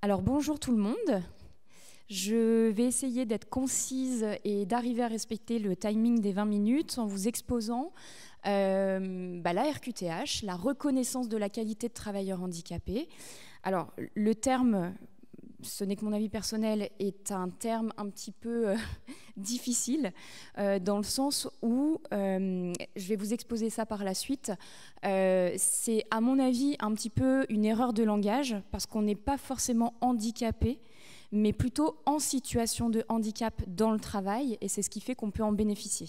Alors bonjour tout le monde. Je vais essayer d'être concise et d'arriver à respecter le timing des 20 minutes en vous exposant la RQTH, la reconnaissance de la qualité de travailleur handicapé. Alors le terme, ce n'est que mon avis personnel, est un terme un petit peu difficile dans le sens où, je vais vous exposer ça par la suite, c'est à mon avis un petit peu une erreur de langage parce qu'on n'est pas forcément handicapé, mais plutôt en situation de handicap dans le travail, et c'est ce qui fait qu'on peut en bénéficier.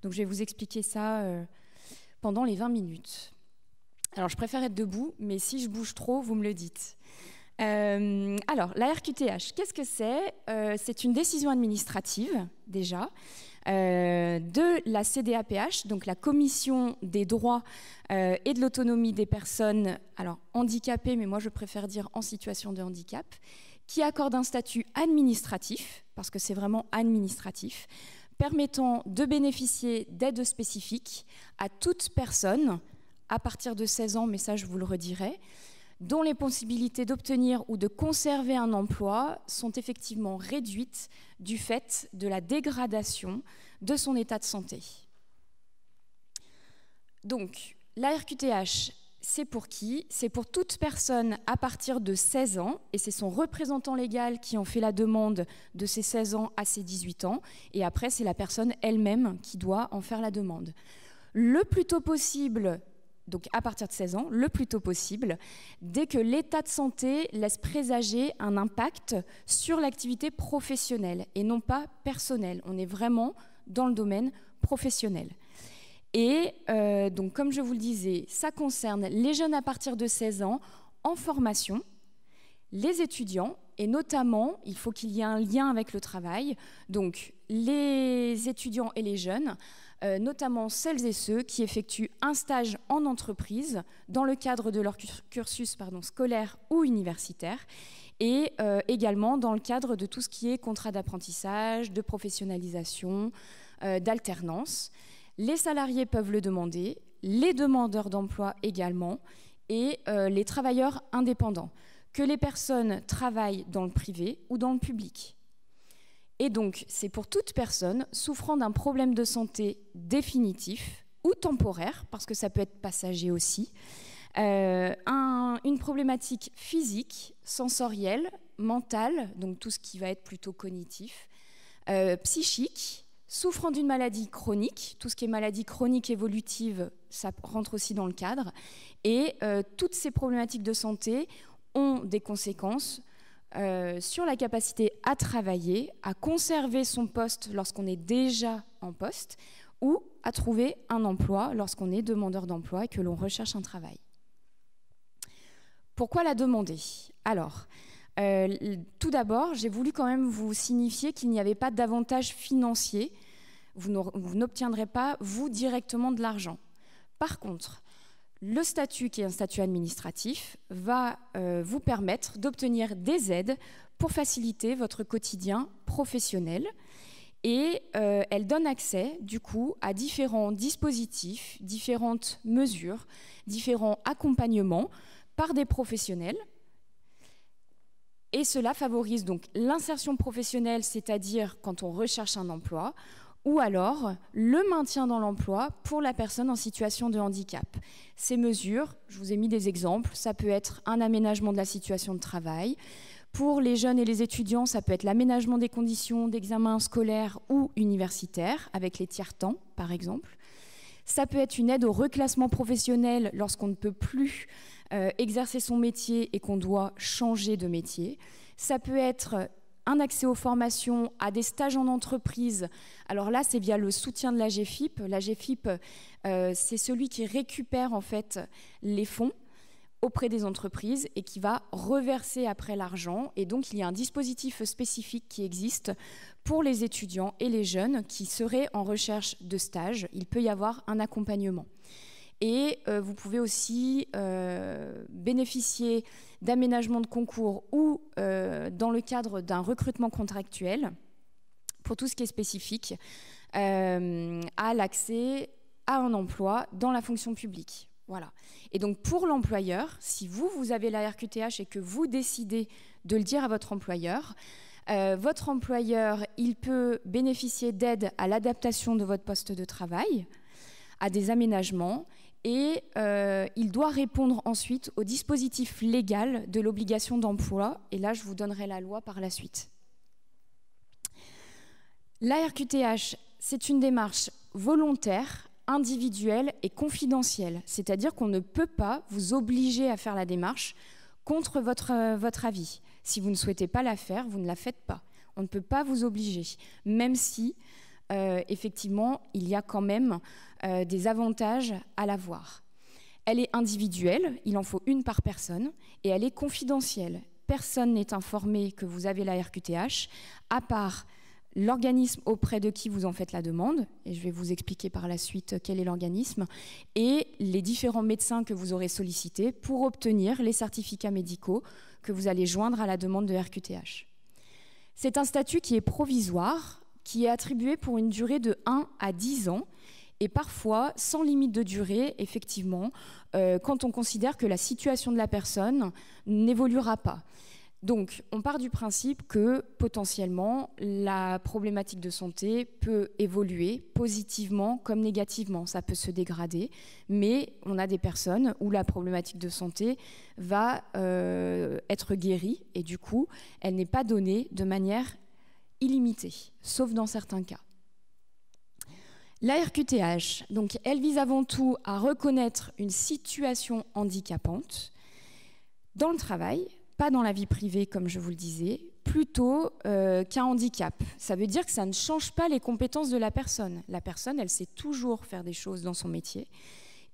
Donc je vais vous expliquer ça pendant les 20 minutes. Alors je préfère être debout, mais si je bouge trop, vous me le dites. Alors la RQTH, qu'est-ce que c'est ? C'est une décision administrative, déjà, de la CDAPH, donc la Commission des droits et de l'autonomie des personnes handicapées, mais moi je préfère dire en situation de handicap, qui accorde un statut administratif, parce que c'est vraiment administratif, permettant de bénéficier d'aides spécifiques à toute personne à partir de 16 ans, mais ça je vous le redirai, dont les possibilités d'obtenir ou de conserver un emploi sont effectivement réduites du fait de la dégradation de son état de santé. Donc, la RQTH, c'est pour qui ? C'est pour toute personne à partir de 16 ans, et c'est son représentant légal qui en fait la demande de ses 16 ans à ses 18 ans, et après c'est la personne elle-même qui doit en faire la demande. Le plus tôt possible, donc à partir de 16 ans, le plus tôt possible, dès que l'état de santé laisse présager un impact sur l'activité professionnelle et non pas personnelle. On est vraiment dans le domaine professionnel. Et donc, comme je vous le disais, ça concerne les jeunes à partir de 16 ans en formation, les étudiants, et notamment, il faut qu'il y ait un lien avec le travail, donc les étudiants et les jeunes, notamment celles et ceux qui effectuent un stage en entreprise dans le cadre de leur cursus scolaire ou universitaire, et également dans le cadre de tout ce qui est contrat d'apprentissage, de professionnalisation, d'alternance. Les salariés peuvent le demander, les demandeurs d'emploi également, et les travailleurs indépendants, que les personnes travaillent dans le privé ou dans le public. Et donc, c'est pour toute personne souffrant d'un problème de santé définitif ou temporaire, parce que ça peut être passager aussi, une problématique physique, sensorielle, mentale, donc tout ce qui va être plutôt cognitif, psychique, souffrant d'une maladie chronique, tout ce qui est maladie chronique évolutive, ça rentre aussi dans le cadre, et toutes ces problématiques de santé ont des conséquences sur la capacité à travailler, à conserver son poste lorsqu'on est déjà en poste, ou à trouver un emploi lorsqu'on est demandeur d'emploi et que l'on recherche un travail. Pourquoi la demander ? Alors, tout d'abord, j'ai voulu quand même vous signifier qu'il n'y avait pas d'avantage financier. Vous n'obtiendrez pas, vous, directement de l'argent. Par contre, le statut, qui est un statut administratif, va vous permettre d'obtenir des aides pour faciliter votre quotidien professionnel. Et elle donne accès, du coup, à différents dispositifs, différentes mesures, différents accompagnements par des professionnels. Et cela favorise donc l'insertion professionnelle, c'est-à-dire quand on recherche un emploi, ou alors le maintien dans l'emploi pour la personne en situation de handicap. Ces mesures, je vous ai mis des exemples, ça peut être un aménagement de la situation de travail. Pour les jeunes et les étudiants, ça peut être l'aménagement des conditions d'examen scolaire ou universitaire, avec les tiers-temps, par exemple. Ça peut être une aide au reclassement professionnel lorsqu'on ne peut plus exercer son métier et qu'on doit changer de métier. Ça peut être un accès aux formations, à des stages en entreprise. Alors là, c'est via le soutien de l'AGEFIP. L'AGEFIP, c'est celui qui récupère en fait les fonds auprès des entreprises et qui va reverser après l'argent. Et donc, il y a un dispositif spécifique qui existe pour les étudiants et les jeunes qui seraient en recherche de stage. Il peut y avoir un accompagnement. Et vous pouvez aussi bénéficier d'aménagements de concours ou dans le cadre d'un recrutement contractuel pour tout ce qui est spécifique à l'accès à un emploi dans la fonction publique. Voilà. Et donc pour l'employeur, si vous avez la RQTH et que vous décidez de le dire à votre employeur, il peut bénéficier d'aide à l'adaptation de votre poste de travail, à des aménagements, et il doit répondre ensuite au dispositif légal de l'obligation d'emploi. Et là, je vous donnerai la loi par la suite. La RQTH, c'est une démarche volontaire, individuelle et confidentielle. C'est-à-dire qu'on ne peut pas vous obliger à faire la démarche contre votre avis. Si vous ne souhaitez pas la faire, vous ne la faites pas. On ne peut pas vous obliger, même si, effectivement, il y a quand même des avantages à l'avoir. Elle est individuelle, il en faut une par personne, et elle est confidentielle. Personne n'est informé que vous avez la RQTH, à part l'organisme auprès de qui vous en faites la demande, et je vais vous expliquer par la suite quel est l'organisme, et les différents médecins que vous aurez sollicités pour obtenir les certificats médicaux que vous allez joindre à la demande de RQTH. C'est un statut qui est provisoire, qui est attribué pour une durée de 1 à 10 ans, et parfois sans limite de durée, effectivement, quand on considère que la situation de la personne n'évoluera pas. Donc, on part du principe que, potentiellement, la problématique de santé peut évoluer positivement comme négativement. Ça peut se dégrader, mais on a des personnes où la problématique de santé va être guérie, et du coup, elle n'est pas donnée de manière illimitée, sauf dans certains cas. La RQTH, donc, elle vise avant tout à reconnaître une situation handicapante dans le travail, pas dans la vie privée, comme je vous le disais, plutôt qu'un handicap. Ça veut dire que ça ne change pas les compétences de la personne. La personne, elle sait toujours faire des choses dans son métier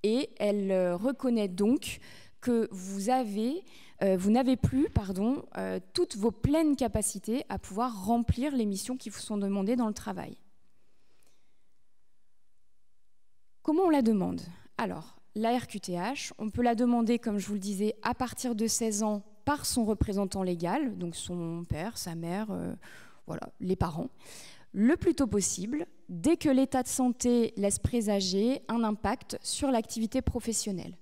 et elle reconnaît donc que vous n'avez plus toutes vos pleines capacités à pouvoir remplir les missions qui vous sont demandées dans le travail. Comment on la demande? Alors, la RQTH, on peut la demander, comme je vous le disais, à partir de 16 ans par son représentant légal, donc son père, sa mère, voilà, les parents, le plus tôt possible, dès que l'état de santé laisse présager un impact sur l'activité professionnelle.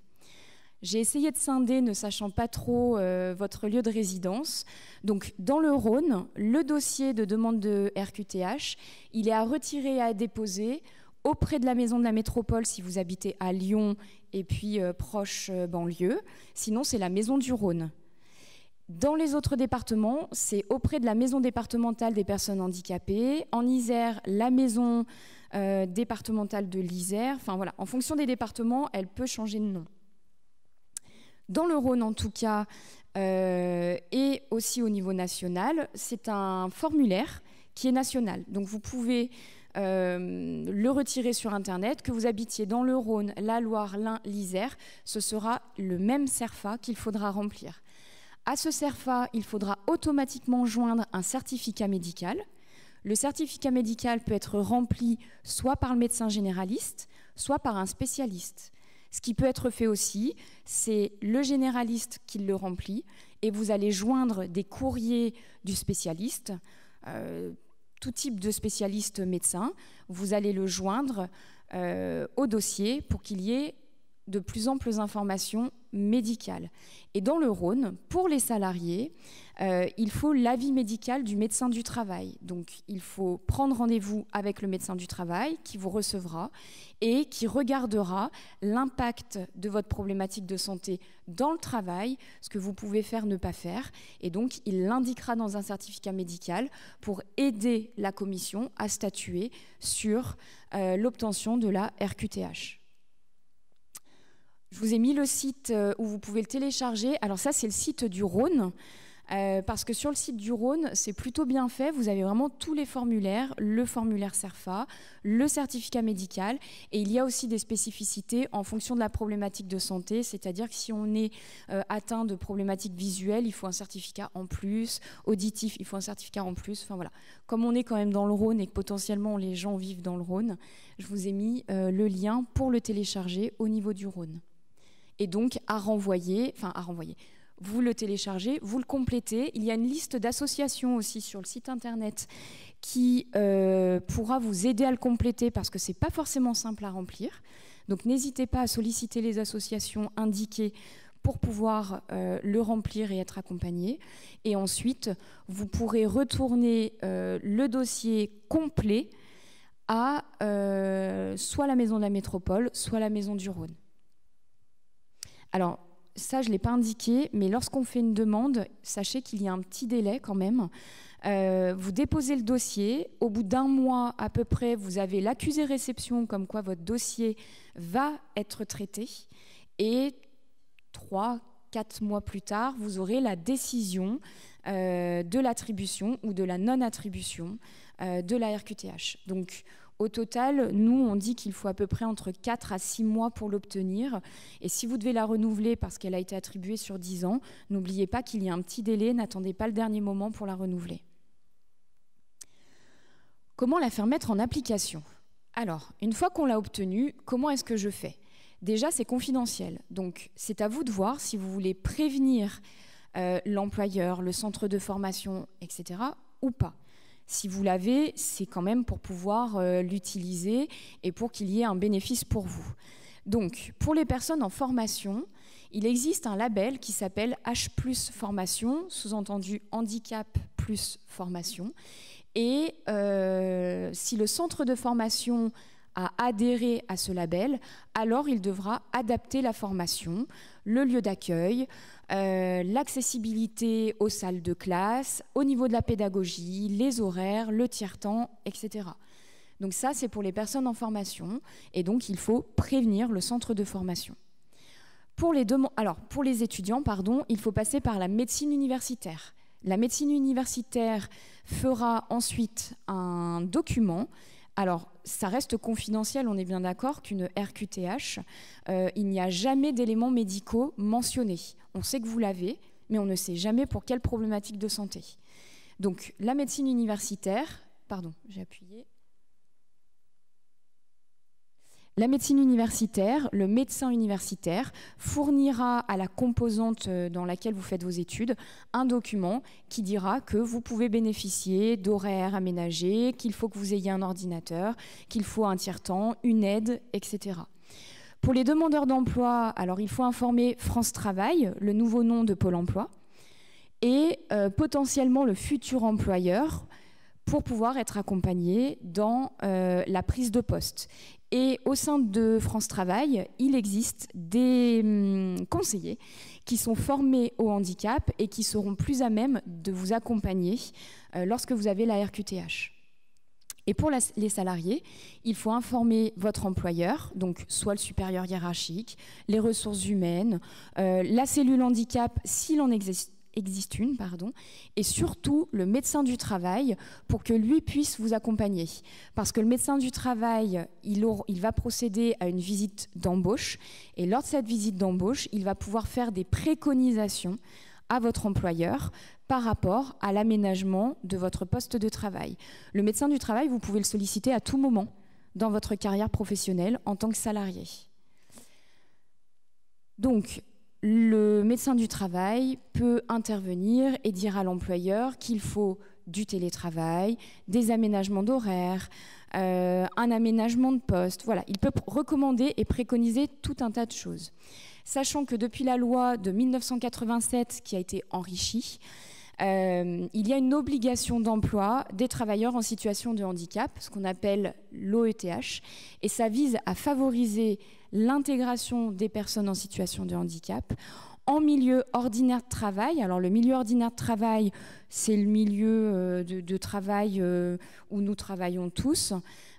J'ai essayé de scinder, ne sachant pas trop votre lieu de résidence. Donc, dans le Rhône, le dossier de demande de RQTH, il est à retirer et à déposer auprès de la maison de la métropole si vous habitez à Lyon et puis proche banlieue. Sinon, c'est la maison du Rhône. Dans les autres départements, c'est auprès de la maison départementale des personnes handicapées. En Isère, la maison départementale de l'Isère. Enfin voilà, en fonction des départements, elle peut changer de nom. Dans le Rhône, en tout cas, et aussi au niveau national, c'est un formulaire qui est national. Donc vous pouvez le retirer sur Internet, que vous habitiez dans le Rhône, la Loire, l'Ain, l'Isère, ce sera le même CERFA qu'il faudra remplir. À ce CERFA, il faudra automatiquement joindre un certificat médical. Le certificat médical peut être rempli soit par le médecin généraliste, soit par un spécialiste. Ce qui peut être fait aussi, c'est le généraliste qui le remplit et vous allez joindre des courriers du spécialiste, tout type de spécialiste médecin. Vous allez le joindre au dossier pour qu'il y ait de plus amples informations médicales. Et dans le Rhône, pour les salariés, il faut l'avis médical du médecin du travail. Donc, il faut prendre rendez-vous avec le médecin du travail qui vous recevra et qui regardera l'impact de votre problématique de santé dans le travail, ce que vous pouvez faire, ne pas faire. Et donc, il l'indiquera dans un certificat médical pour aider la commission à statuer sur l'obtention de la RQTH. Je vous ai mis le site où vous pouvez le télécharger. Alors ça, c'est le site du Rhône, parce que sur le site du Rhône, c'est plutôt bien fait. Vous avez vraiment tous les formulaires, le formulaire CERFA, le certificat médical, et il y a aussi des spécificités en fonction de la problématique de santé, c'est-à-dire que si on est atteint de problématiques visuelles, il faut un certificat en plus, auditif, il faut un certificat en plus, enfin voilà. Comme on est quand même dans le Rhône et que potentiellement les gens vivent dans le Rhône, je vous ai mis le lien pour le télécharger au niveau du Rhône. Et donc à renvoyer, vous le téléchargez, vous le complétez. Il y a une liste d'associations aussi sur le site internet qui pourra vous aider à le compléter parce que ce n'est pas forcément simple à remplir. Donc n'hésitez pas à solliciter les associations indiquées pour pouvoir le remplir et être accompagné. Et ensuite, vous pourrez retourner le dossier complet à soit la Maison de la Métropole, soit la Maison du Rhône. Alors, ça, je ne l'ai pas indiqué, mais lorsqu'on fait une demande, sachez qu'il y a un petit délai quand même. Vous déposez le dossier. Au bout d'1 mois à peu près, vous avez l'accusé-réception comme quoi votre dossier va être traité. Et 3-4 mois plus tard, vous aurez la décision de l'attribution ou de la non-attribution de la RQTH. Donc, au total, nous, on dit qu'il faut à peu près entre 4 à 6 mois pour l'obtenir. Et si vous devez la renouveler parce qu'elle a été attribuée sur 10 ans, n'oubliez pas qu'il y a un petit délai, n'attendez pas le dernier moment pour la renouveler. Comment la faire mettre en application? Alors, une fois qu'on l'a obtenue, comment est-ce que je fais? Déjà, c'est confidentiel. Donc, c'est à vous de voir si vous voulez prévenir l'employeur, le centre de formation, etc. ou pas. Si vous l'avez, c'est quand même pour pouvoir l'utiliser et pour qu'il y ait un bénéfice pour vous. Donc, pour les personnes en formation, il existe un label qui s'appelle H+ formation, sous-entendu handicap plus formation. Et si le centre de formation a adhéré à ce label, alors il devra adapter la formation, le lieu d'accueil, l'accessibilité aux salles de classe, au niveau de la pédagogie, les horaires, le tiers-temps, etc. Donc ça, c'est pour les personnes en formation, et donc il faut prévenir le centre de formation. Pour les étudiants, il faut passer par la médecine universitaire. La médecine universitaire fera ensuite un document. Alors, ça reste confidentiel, on est bien d'accord qu'une RQTH, il n'y a jamais d'éléments médicaux mentionnés. On sait que vous l'avez, mais on ne sait jamais pour quelle problématique de santé. Donc, la médecine universitaire, j'ai appuyé. La médecine universitaire, le médecin universitaire fournira à la composante dans laquelle vous faites vos études un document qui dira que vous pouvez bénéficier d'horaires aménagés, qu'il faut que vous ayez un ordinateur, qu'il faut un tiers-temps, une aide, etc. Pour les demandeurs d'emploi, alors il faut informer France Travail, le nouveau nom de Pôle emploi, et potentiellement le futur employeur pour pouvoir être accompagné dans la prise de poste. Et au sein de France Travail, il existe des conseillers qui sont formés au handicap et qui seront plus à même de vous accompagner lorsque vous avez la RQTH. Et pour les salariés, il faut informer votre employeur, donc soit le supérieur hiérarchique, les ressources humaines, la cellule handicap s'il en existe une, et surtout le médecin du travail pour que lui puisse vous accompagner. Parce que le médecin du travail, il va procéder à une visite d'embauche et lors de cette visite d'embauche, il va pouvoir faire des préconisations à votre employeur par rapport à l'aménagement de votre poste de travail. Le médecin du travail, vous pouvez le solliciter à tout moment dans votre carrière professionnelle en tant que salarié. Donc, le médecin du travail peut intervenir et dire à l'employeur qu'il faut du télétravail, des aménagements d'horaires, un aménagement de poste. Voilà, il peut recommander et préconiser tout un tas de choses. Sachant que depuis la loi de 1987 qui a été enrichie, il y a une obligation d'emploi des travailleurs en situation de handicap, ce qu'on appelle l'OETH, et ça vise à favoriser l'intégration des personnes en situation de handicap en milieu ordinaire de travail. Alors le milieu ordinaire de travail, c'est le milieu de travail où nous travaillons tous,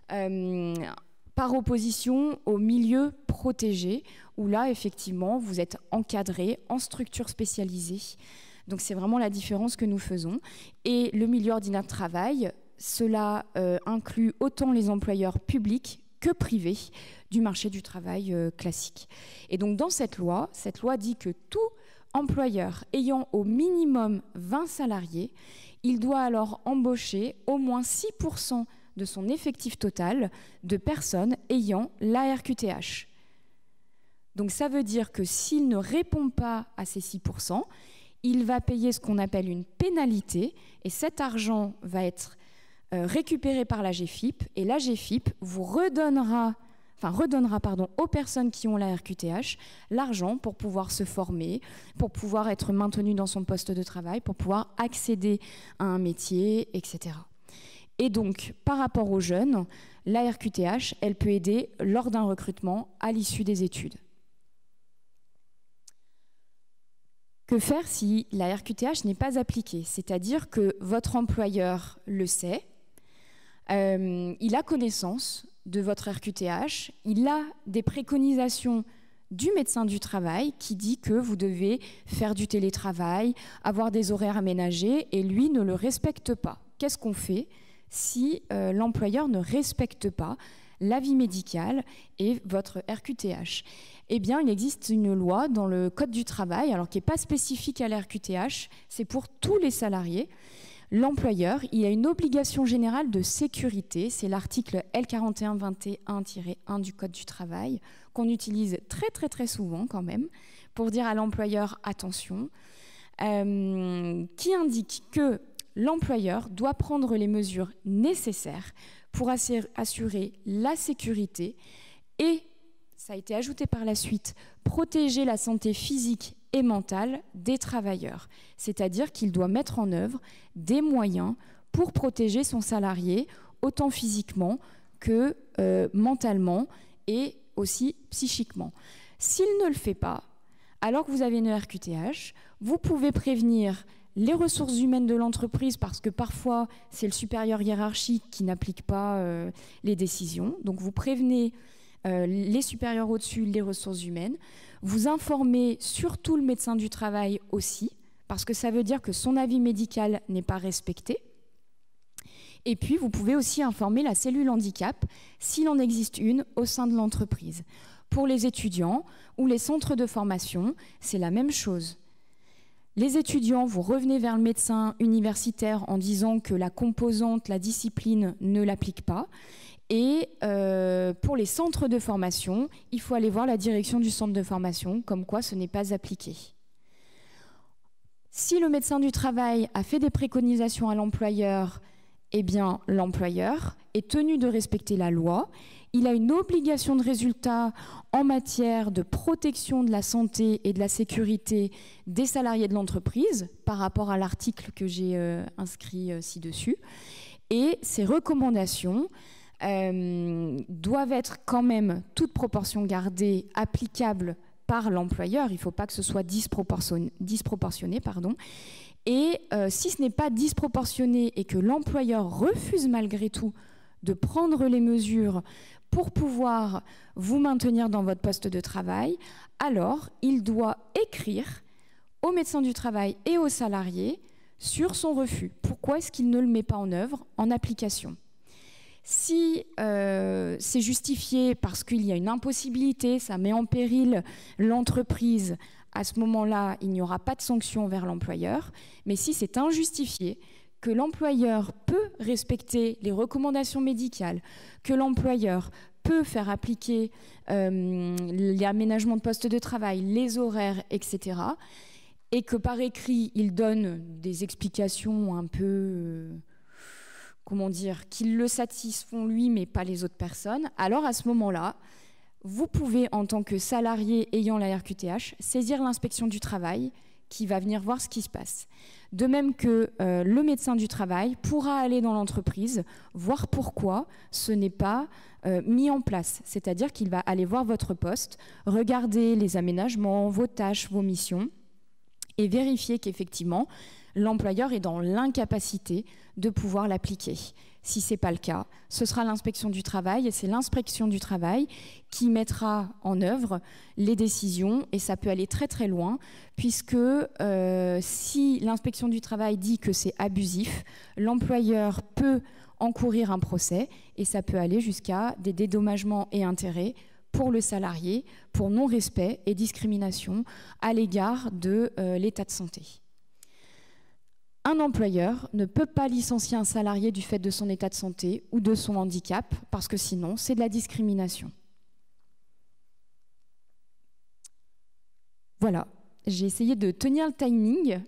par opposition au milieu protégé, où là, effectivement, vous êtes encadré en structure spécialisée. Donc c'est vraiment la différence que nous faisons. Et le milieu ordinaire de travail, cela inclut autant les employeurs publics que privés du marché du travail classique. Et donc dans cette loi dit que tout employeur ayant au minimum 20 salariés, il doit alors embaucher au moins 6% de son effectif total de personnes ayant la RQTH. Donc ça veut dire que s'il ne répond pas à ces 6%, il va payer ce qu'on appelle une pénalité et cet argent va être récupéré par la GFIP et la GFIP vous redonnera redonnera aux personnes qui ont la RQTH l'argent pour pouvoir se former, pour pouvoir être maintenu dans son poste de travail, pour pouvoir accéder à un métier, etc. Et donc, par rapport aux jeunes, la RQTH, elle peut aider lors d'un recrutement à l'issue des études. Que faire si la RQTH n'est pas appliquée? C'est-à-dire que votre employeur le sait, il a connaissance de votre RQTH, il a des préconisations du médecin du travail qui dit que vous devez faire du télétravail, avoir des horaires aménagés, et lui ne le respecte pas. Qu'est-ce qu'on fait si l'employeur ne respecte pas l'avis médical et votre RQTH? Eh bien, il existe une loi dans le Code du travail, alors qui n'est pas spécifique à la RQTH, c'est pour tous les salariés. L'employeur, il a une obligation générale de sécurité, c'est l'article L4121-1 du Code du travail, qu'on utilise très très très souvent quand même, pour dire à l'employeur attention, qui indique que l'employeur doit prendre les mesures nécessaires pour assurer la sécurité et, ça a été ajouté par la suite, protéger la santé physique et mentale des travailleurs. C'est-à-dire qu'il doit mettre en œuvre des moyens pour protéger son salarié, autant physiquement que mentalement et aussi psychiquement. S'il ne le fait pas, alors que vous avez une RQTH, vous pouvez prévenir les ressources humaines de l'entreprise, parce que parfois c'est le supérieur hiérarchique qui n'applique pas les décisions. Donc vous prévenez les supérieurs au-dessus, les ressources humaines. Vous informez surtout le médecin du travail aussi, parce que ça veut dire que son avis médical n'est pas respecté. Et puis, vous pouvez aussi informer la cellule handicap, s'il en existe une, au sein de l'entreprise. Pour les étudiants ou les centres de formation, c'est la même chose. Les étudiants, vous revenez vers le médecin universitaire en disant que la composante, la discipline ne l'applique pas. Et pour les centres de formation, il faut aller voir la direction du centre de formation, comme quoi ce n'est pas appliqué. Si le médecin du travail a fait des préconisations à l'employeur, eh bien l'employeur est tenu de respecter la loi. Il a une obligation de résultat en matière de protection de la santé et de la sécurité des salariés de l'entreprise par rapport à l'article que j'ai inscrit ci-dessus. Et ces recommandations doivent être quand même, toute proportion gardée, applicables par l'employeur. Il ne faut pas que ce soit disproportionné. Et si ce n'est pas disproportionné et que l'employeur refuse malgré tout de prendre les mesures pour pouvoir vous maintenir dans votre poste de travail, alors il doit écrire au médecin du travail et aux salariés sur son refus. Pourquoi est-ce qu'il ne le met pas en œuvre, en application ? Si c'est justifié parce qu'il y a une impossibilité, ça met en péril l'entreprise, à ce moment-là, il n'y aura pas de sanction vers l'employeur. Mais si c'est injustifié, que l'employeur peut respecter les recommandations médicales, que l'employeur peut faire appliquer les aménagements de poste de travail, les horaires, etc., et que par écrit, il donne des explications un peu... qui le satisfont lui, mais pas les autres personnes, alors à ce moment-là, vous pouvez, en tant que salarié ayant la RQTH, saisir l'inspection du travail qui va venir voir ce qui se passe. De même que le médecin du travail pourra aller dans l'entreprise, voir pourquoi ce n'est pas mis en place. C'est-à-dire qu'il va aller voir votre poste, regarder les aménagements, vos tâches, vos missions, et vérifier qu'effectivement, l'employeur est dans l'incapacité de pouvoir l'appliquer. Si ce n'est pas le cas, ce sera l'inspection du travail et c'est l'inspection du travail qui mettra en œuvre les décisions et ça peut aller très très loin puisque si l'inspection du travail dit que c'est abusif, l'employeur peut encourir un procès et ça peut aller jusqu'à des dédommagements et intérêts pour le salarié, pour non-respect et discrimination à l'égard de l'état de santé. Un employeur ne peut pas licencier un salarié du fait de son état de santé ou de son handicap, parce que sinon, c'est de la discrimination. Voilà, j'ai essayé de tenir le timing.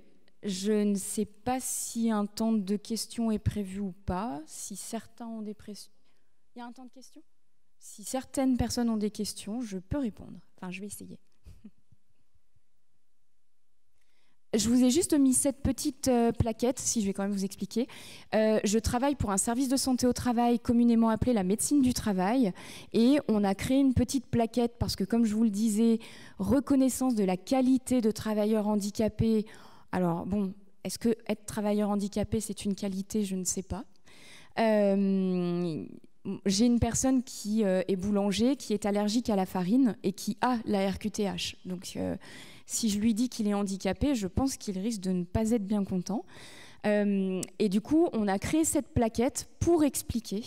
Je ne sais pas si un temps de questions est prévu ou pas, si certains ont des pressions. Il y a un temps de questions ? Si certaines personnes ont des questions, je peux répondre. Enfin, je vais essayer. Je vous ai juste mis cette petite plaquette, si je vais quand même vous expliquer. Je travaille pour un service de santé au travail communément appelé la médecine du travail et on a créé une petite plaquette parce que, comme je vous le disais, reconnaissance de la qualité de travailleur handicapé. Alors bon, est-ce que être travailleur handicapé, c'est une qualité? Je ne sais pas. J'ai une personne qui est boulanger, qui est allergique à la farine et qui a la RQTH. Donc, si je lui dis qu'il est handicapé, je pense qu'il risque de ne pas être bien content. Et du coup, on a créé cette plaquette pour expliquer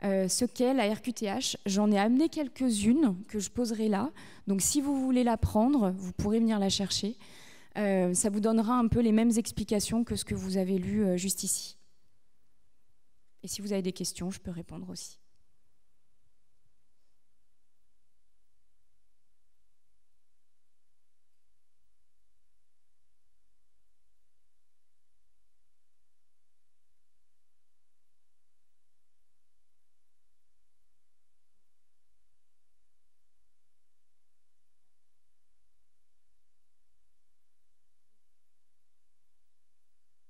ce qu'est la RQTH. J'en ai amené quelques-unes que je poserai là. Donc, si vous voulez la prendre, vous pourrez venir la chercher. Ça vous donnera un peu les mêmes explications que ce que vous avez lu juste ici. Et si vous avez des questions, je peux répondre aussi.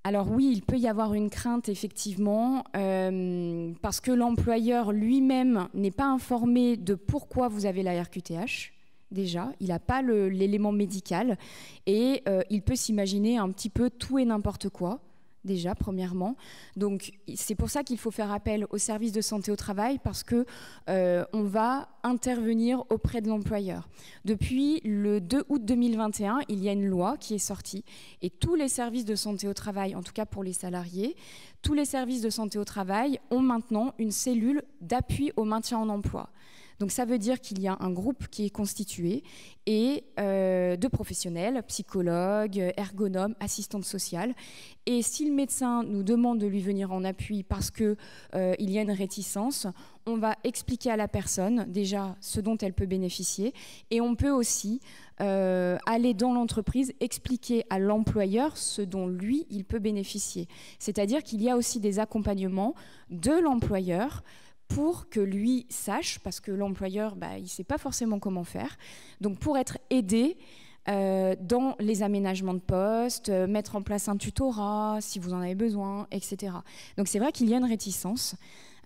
Alors oui, il peut y avoir une crainte, effectivement, parce que l'employeur lui-même n'est pas informé de pourquoi vous avez la RQTH. Déjà, il n'a pas l'élément médical et il peut s'imaginer un petit peu tout et n'importe quoi. Déjà, premièrement. Donc, c'est pour ça qu'il faut faire appel au service de santé au travail parce qu'on va intervenir auprès de l'employeur. Depuis le 2 août 2021, il y a une loi qui est sortie et tous les services de santé au travail, en tout cas pour les salariés, tous les services de santé au travail ont maintenant une cellule d'appui au maintien en emploi. Donc ça veut dire qu'il y a un groupe qui est constitué et de professionnels, psychologues, ergonomes, assistantes sociales. Et si le médecin nous demande de lui venir en appui parce qu'il y a une réticence, on va expliquer à la personne déjà ce dont elle peut bénéficier et on peut aussi aller dans l'entreprise expliquer à l'employeur ce dont lui, il peut bénéficier. C'est-à-dire qu'il y a aussi des accompagnements de l'employeur pour que lui sache, parce que l'employeur, il ne sait pas forcément comment faire. Donc pour être aidé dans les aménagements de poste, mettre en place un tutorat si vous en avez besoin, etc. Donc c'est vrai qu'il y a une réticence,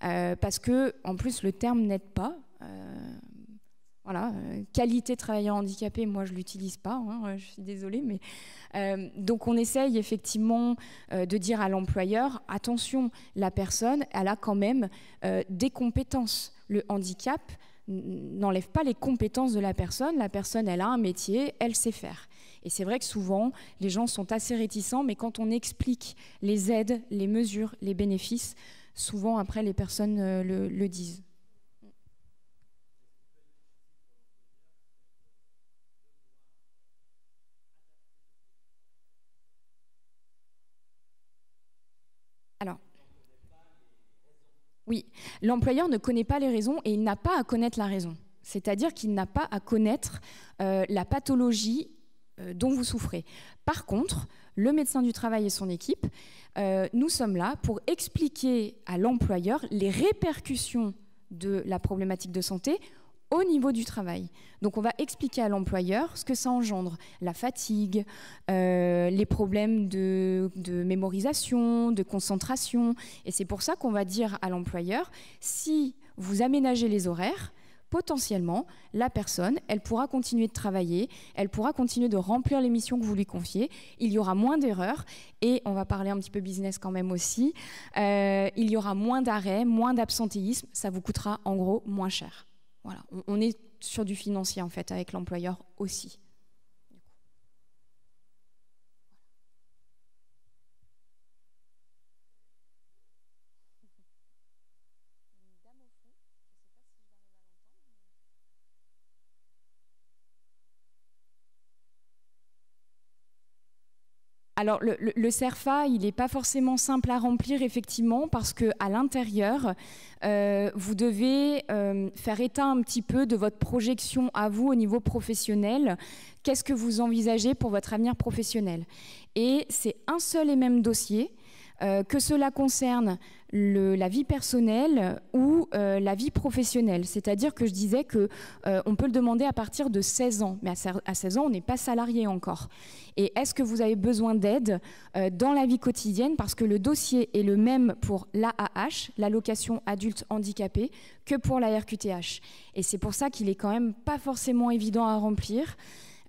parce que en plus le terme n'aide pas. Voilà, qualité travailleur handicapé, moi je ne l'utilise pas, hein, je suis désolée, mais donc on essaye effectivement de dire à l'employeur, attention, la personne, elle a quand même des compétences. Le handicap n'enlève pas les compétences de la personne, elle a un métier, elle sait faire. Et c'est vrai que souvent, les gens sont assez réticents, mais quand on explique les aides, les mesures, les bénéfices, souvent après les personnes le disent. Alors, oui, l'employeur ne connaît pas les raisons et il n'a pas à connaître la raison. C'est-à-dire qu'il n'a pas à connaître la pathologie dont vous souffrez. Par contre, le médecin du travail et son équipe, nous sommes là pour expliquer à l'employeur les répercussions de la problématique de santé au niveau du travail. Donc on va expliquer à l'employeur ce que ça engendre, la fatigue, les problèmes de mémorisation, de concentration. Et c'est pour ça qu'on va dire à l'employeur, si vous aménagez les horaires, potentiellement, la personne, elle pourra continuer de travailler, elle pourra continuer de remplir les missions que vous lui confiez, il y aura moins d'erreurs et on va parler un petit peu business quand même aussi, il y aura moins d'arrêts, moins d'absentéisme, ça vous coûtera en gros moins cher. Voilà, on est sur du financier en fait avec l'employeur aussi. Alors, le CERFA, il n'est pas forcément simple à remplir, effectivement, parce qu'à l'intérieur, vous devez faire état un petit peu de votre projection à vous au niveau professionnel. Qu'est-ce que vous envisagez pour votre avenir professionnel? Et c'est un seul et même dossier que cela concerne la vie personnelle ou la vie professionnelle. C'est-à-dire que je disais qu'on peut le demander à partir de 16 ans, mais à 16 ans, on n'est pas salarié encore. Et est-ce que vous avez besoin d'aide dans la vie quotidienne? Parce que le dossier est le même pour l'AAH, l'allocation adulte handicapé, que pour la RQTH. Et c'est pour ça qu'il est quand même pas forcément évident à remplir.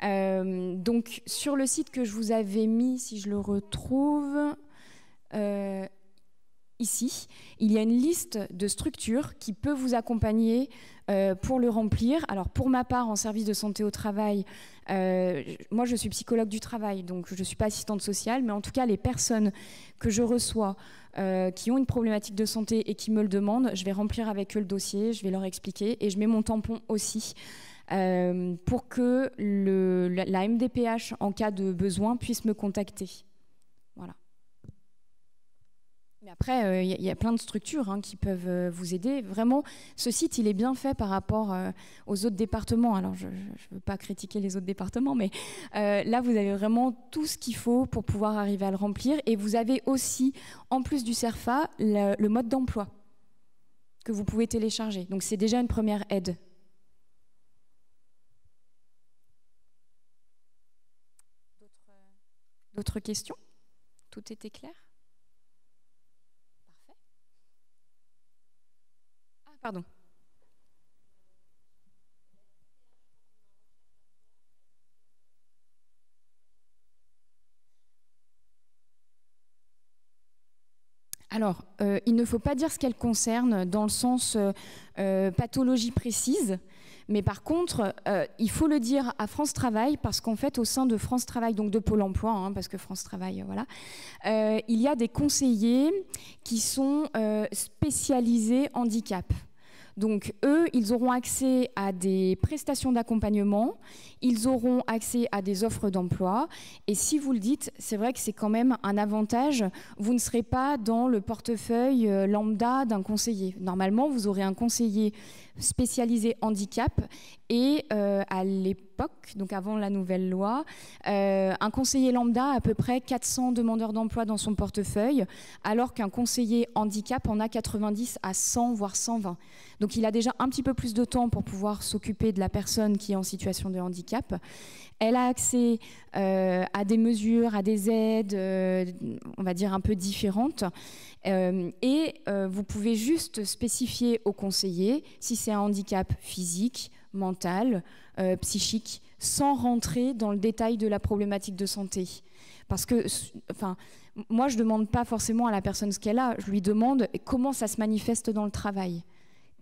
Donc sur le site que je vous avais mis, si je le retrouve ici, il y a une liste de structures qui peut vous accompagner pour le remplir. Alors pour ma part, en service de santé au travail, moi je suis psychologue du travail, donc je ne suis pas assistante sociale, mais en tout cas les personnes que je reçois qui ont une problématique de santé et qui me le demandent, je vais remplir avec eux le dossier, je vais leur expliquer et je mets mon tampon aussi. Pour que la MDPH, en cas de besoin, puisse me contacter. Voilà. Mais après, il y a plein de structures qui peuvent vous aider. Vraiment, ce site, il est bien fait par rapport aux autres départements. Alors, je ne veux pas critiquer les autres départements, mais là, vous avez vraiment tout ce qu'il faut pour pouvoir arriver à le remplir. Et vous avez aussi, en plus du CERFA, le mode d'emploi que vous pouvez télécharger. Donc, c'est déjà une première aide. D'autres questions? Tout était clair? Parfait. Ah, pardon. Alors, il ne faut pas dire ce qu'elle concerne dans le sens pathologie précise. Mais par contre, il faut le dire à France Travail parce qu'en fait, au sein de France Travail, donc de Pôle emploi, parce que France Travail, voilà, il y a des conseillers qui sont spécialisés handicap. Donc eux, ils auront accès à des prestations d'accompagnement, ils auront accès à des offres d'emploi. Et si vous le dites, c'est vrai que c'est quand même un avantage. Vous ne serez pas dans le portefeuille lambda d'un conseiller. Normalement, vous aurez un conseiller spécialisé handicap et à l'époque, donc avant la nouvelle loi, un conseiller lambda a à peu près 400 demandeurs d'emploi dans son portefeuille, alors qu'un conseiller handicap en a 90 à 100, voire 120. Donc il a déjà un petit peu plus de temps pour pouvoir s'occuper de la personne qui est en situation de handicap. Elle a accès à des mesures, à des aides, on va dire un peu différentes. Et vous pouvez juste spécifier au conseiller si c'est un handicap physique, mental, psychique, sans rentrer dans le détail de la problématique de santé. Parce que, enfin, moi, je ne demande pas forcément à la personne ce qu'elle a, je lui demande comment ça se manifeste dans le travail.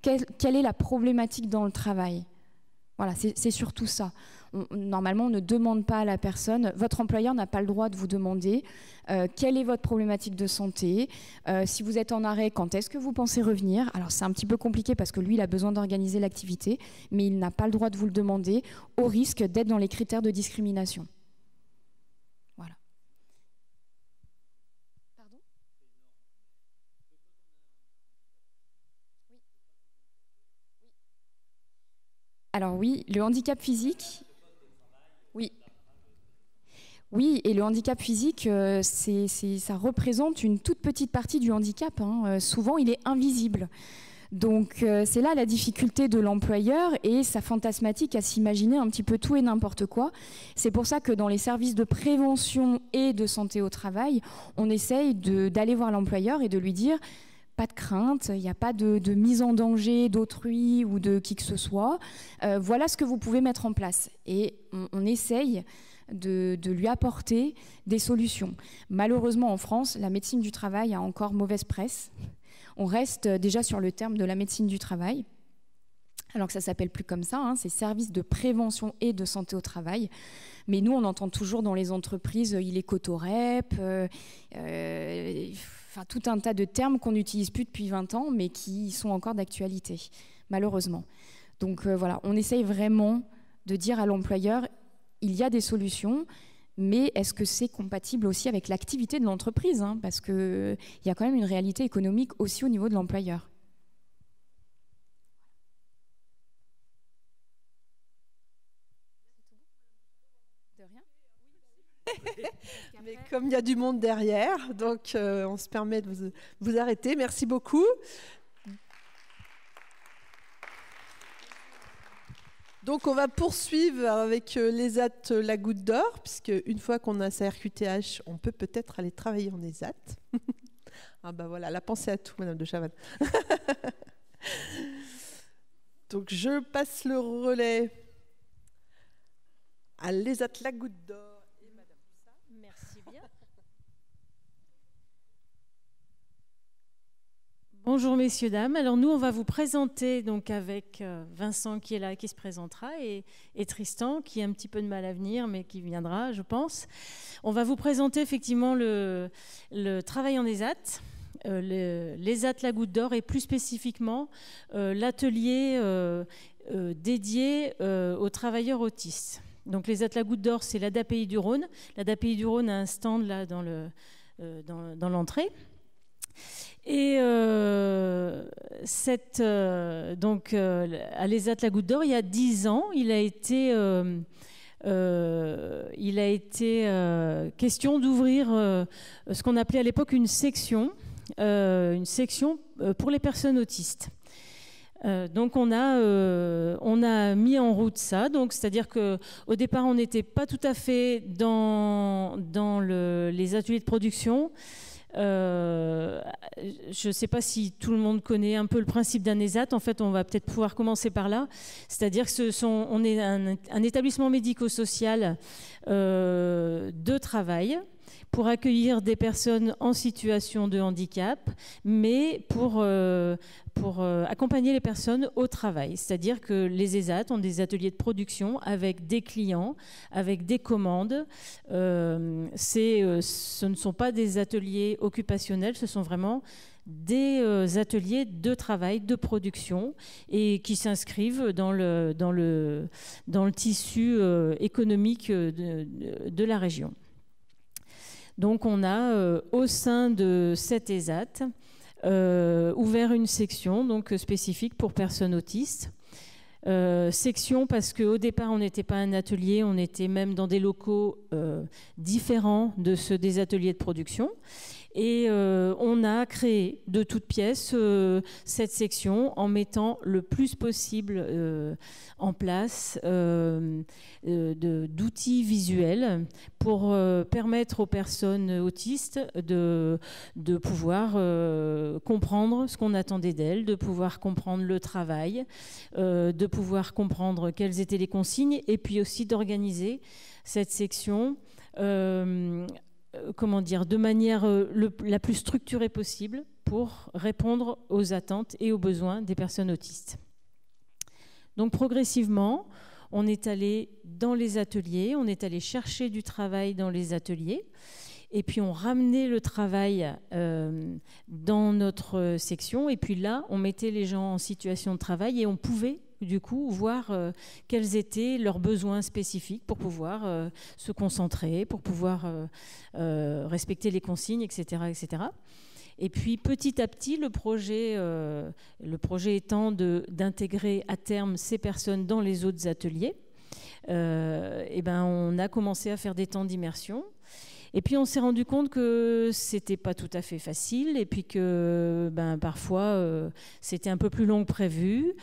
Quelle est la problématique dans le travail? Voilà, c'est surtout ça. Normalement, on ne demande pas à la personne, votre employeur n'a pas le droit de vous demander quelle est votre problématique de santé, si vous êtes en arrêt, quand est-ce que vous pensez revenir. Alors c'est un petit peu compliqué parce que lui, il a besoin d'organiser l'activité, mais il n'a pas le droit de vous le demander au risque d'être dans les critères de discrimination. Voilà. Pardon? Oui. Alors oui, le handicap physique, oui. Oui, et le handicap physique, ça représente une toute petite partie du handicap. Souvent, il est invisible. Donc, c'est là la difficulté de l'employeur et sa fantasmatique à s'imaginer un petit peu tout et n'importe quoi. C'est pour ça que dans les services de prévention et de santé au travail, on essaye d'aller voir l'employeur et de lui dire pas de crainte, il n'y a pas de mise en danger d'autrui ou de qui que ce soit. Voilà ce que vous pouvez mettre en place. Et on essaye de lui apporter des solutions. Malheureusement, en France, la médecine du travail a encore mauvaise presse. On reste déjà sur le terme de la médecine du travail, alors que ça ne s'appelle plus comme ça, c'est service de prévention et de santé au travail. Mais nous, on entend toujours dans les entreprises, il est cotorep, enfin, tout un tas de termes qu'on n'utilise plus depuis 20 ans, mais qui sont encore d'actualité, malheureusement. Donc voilà, on essaye vraiment de dire à l'employeur, il y a des solutions, mais est-ce que c'est compatible aussi avec l'activité de l'entreprise, parce qu'il y a quand même une réalité économique aussi au niveau de l'employeur. De rien. Mais comme il y a du monde derrière, donc on se permet de vous arrêter. Merci beaucoup. Donc on va poursuivre avec l'ESAT La Goutte d'Or, puisque une fois qu'on a sa RQTH, on peut peut-être aller travailler en ESAT. Ah ben voilà, la pensée à tout, Madame de Chavannes. Donc je passe le relais à l'ESAT La Goutte d'Or et Madame Poussa. Merci bien. Bonjour messieurs, dames. Alors nous, on va vous présenter donc avec Vincent qui est là, qui se présentera, et Tristan qui a un petit peu de mal à venir, mais qui viendra, je pense. On va vous présenter effectivement le travail en ESAT, l'ESAT La Goutte d'Or, et plus spécifiquement l'atelier dédié aux travailleurs autistes. Donc l'ESAT La Goutte d'Or, c'est l'ADAPI du Rhône. L'ADAPI du Rhône a un stand là dans l'entrée. Et à l'ESAT La Goutte d'Or, il y a 10 ans, il a été question d'ouvrir ce qu'on appelait à l'époque une section pour les personnes autistes. Donc on a mis en route ça. Donc c'est-à-dire que au départ on n'était pas tout à fait dans les ateliers de production. Je ne sais pas si tout le monde connaît un peu le principe d'un ESAT. En fait, on va peut-être pouvoir commencer par là. C'est-à-dire que on est un établissement médico-social de travail pour accueillir des personnes en situation de handicap, mais pour accompagner les personnes au travail. C'est-à-dire que les ESAT ont des ateliers de production avec des clients, avec des commandes. Ce ne sont pas des ateliers occupationnels, ce sont vraiment des ateliers de travail, de production, et qui s'inscrivent dans le tissu économique de la région. Donc on a au sein de cet ESAT ouvert une section donc spécifique pour personnes autistes. Section parce qu'au départ on n'était pas un atelier, on était même dans des locaux différents de ceux des ateliers de production. Et on a créé de toutes pièces cette section en mettant le plus possible en place d'outils visuels pour permettre aux personnes autistes de pouvoir comprendre ce qu'on attendait d'elles, de pouvoir comprendre le travail, de pouvoir comprendre quelles étaient les consignes, et puis aussi d'organiser cette section de manière la plus structurée possible pour répondre aux attentes et aux besoins des personnes autistes. Donc progressivement, on est allé dans les ateliers, on est allé chercher du travail dans les ateliers, et puis on ramenait le travail dans notre section, et puis là, on mettait les gens en situation de travail et on pouvait du coup voir quels étaient leurs besoins spécifiques pour pouvoir se concentrer, pour pouvoir respecter les consignes, etc., etc. Et puis petit à petit, le projet étant d'intégrer à terme ces personnes dans les autres ateliers, on a commencé à faire des temps d'immersion. Et puis on s'est rendu compte que c'était pas tout à fait facile, et puis que parfois c'était un peu plus long que prévu.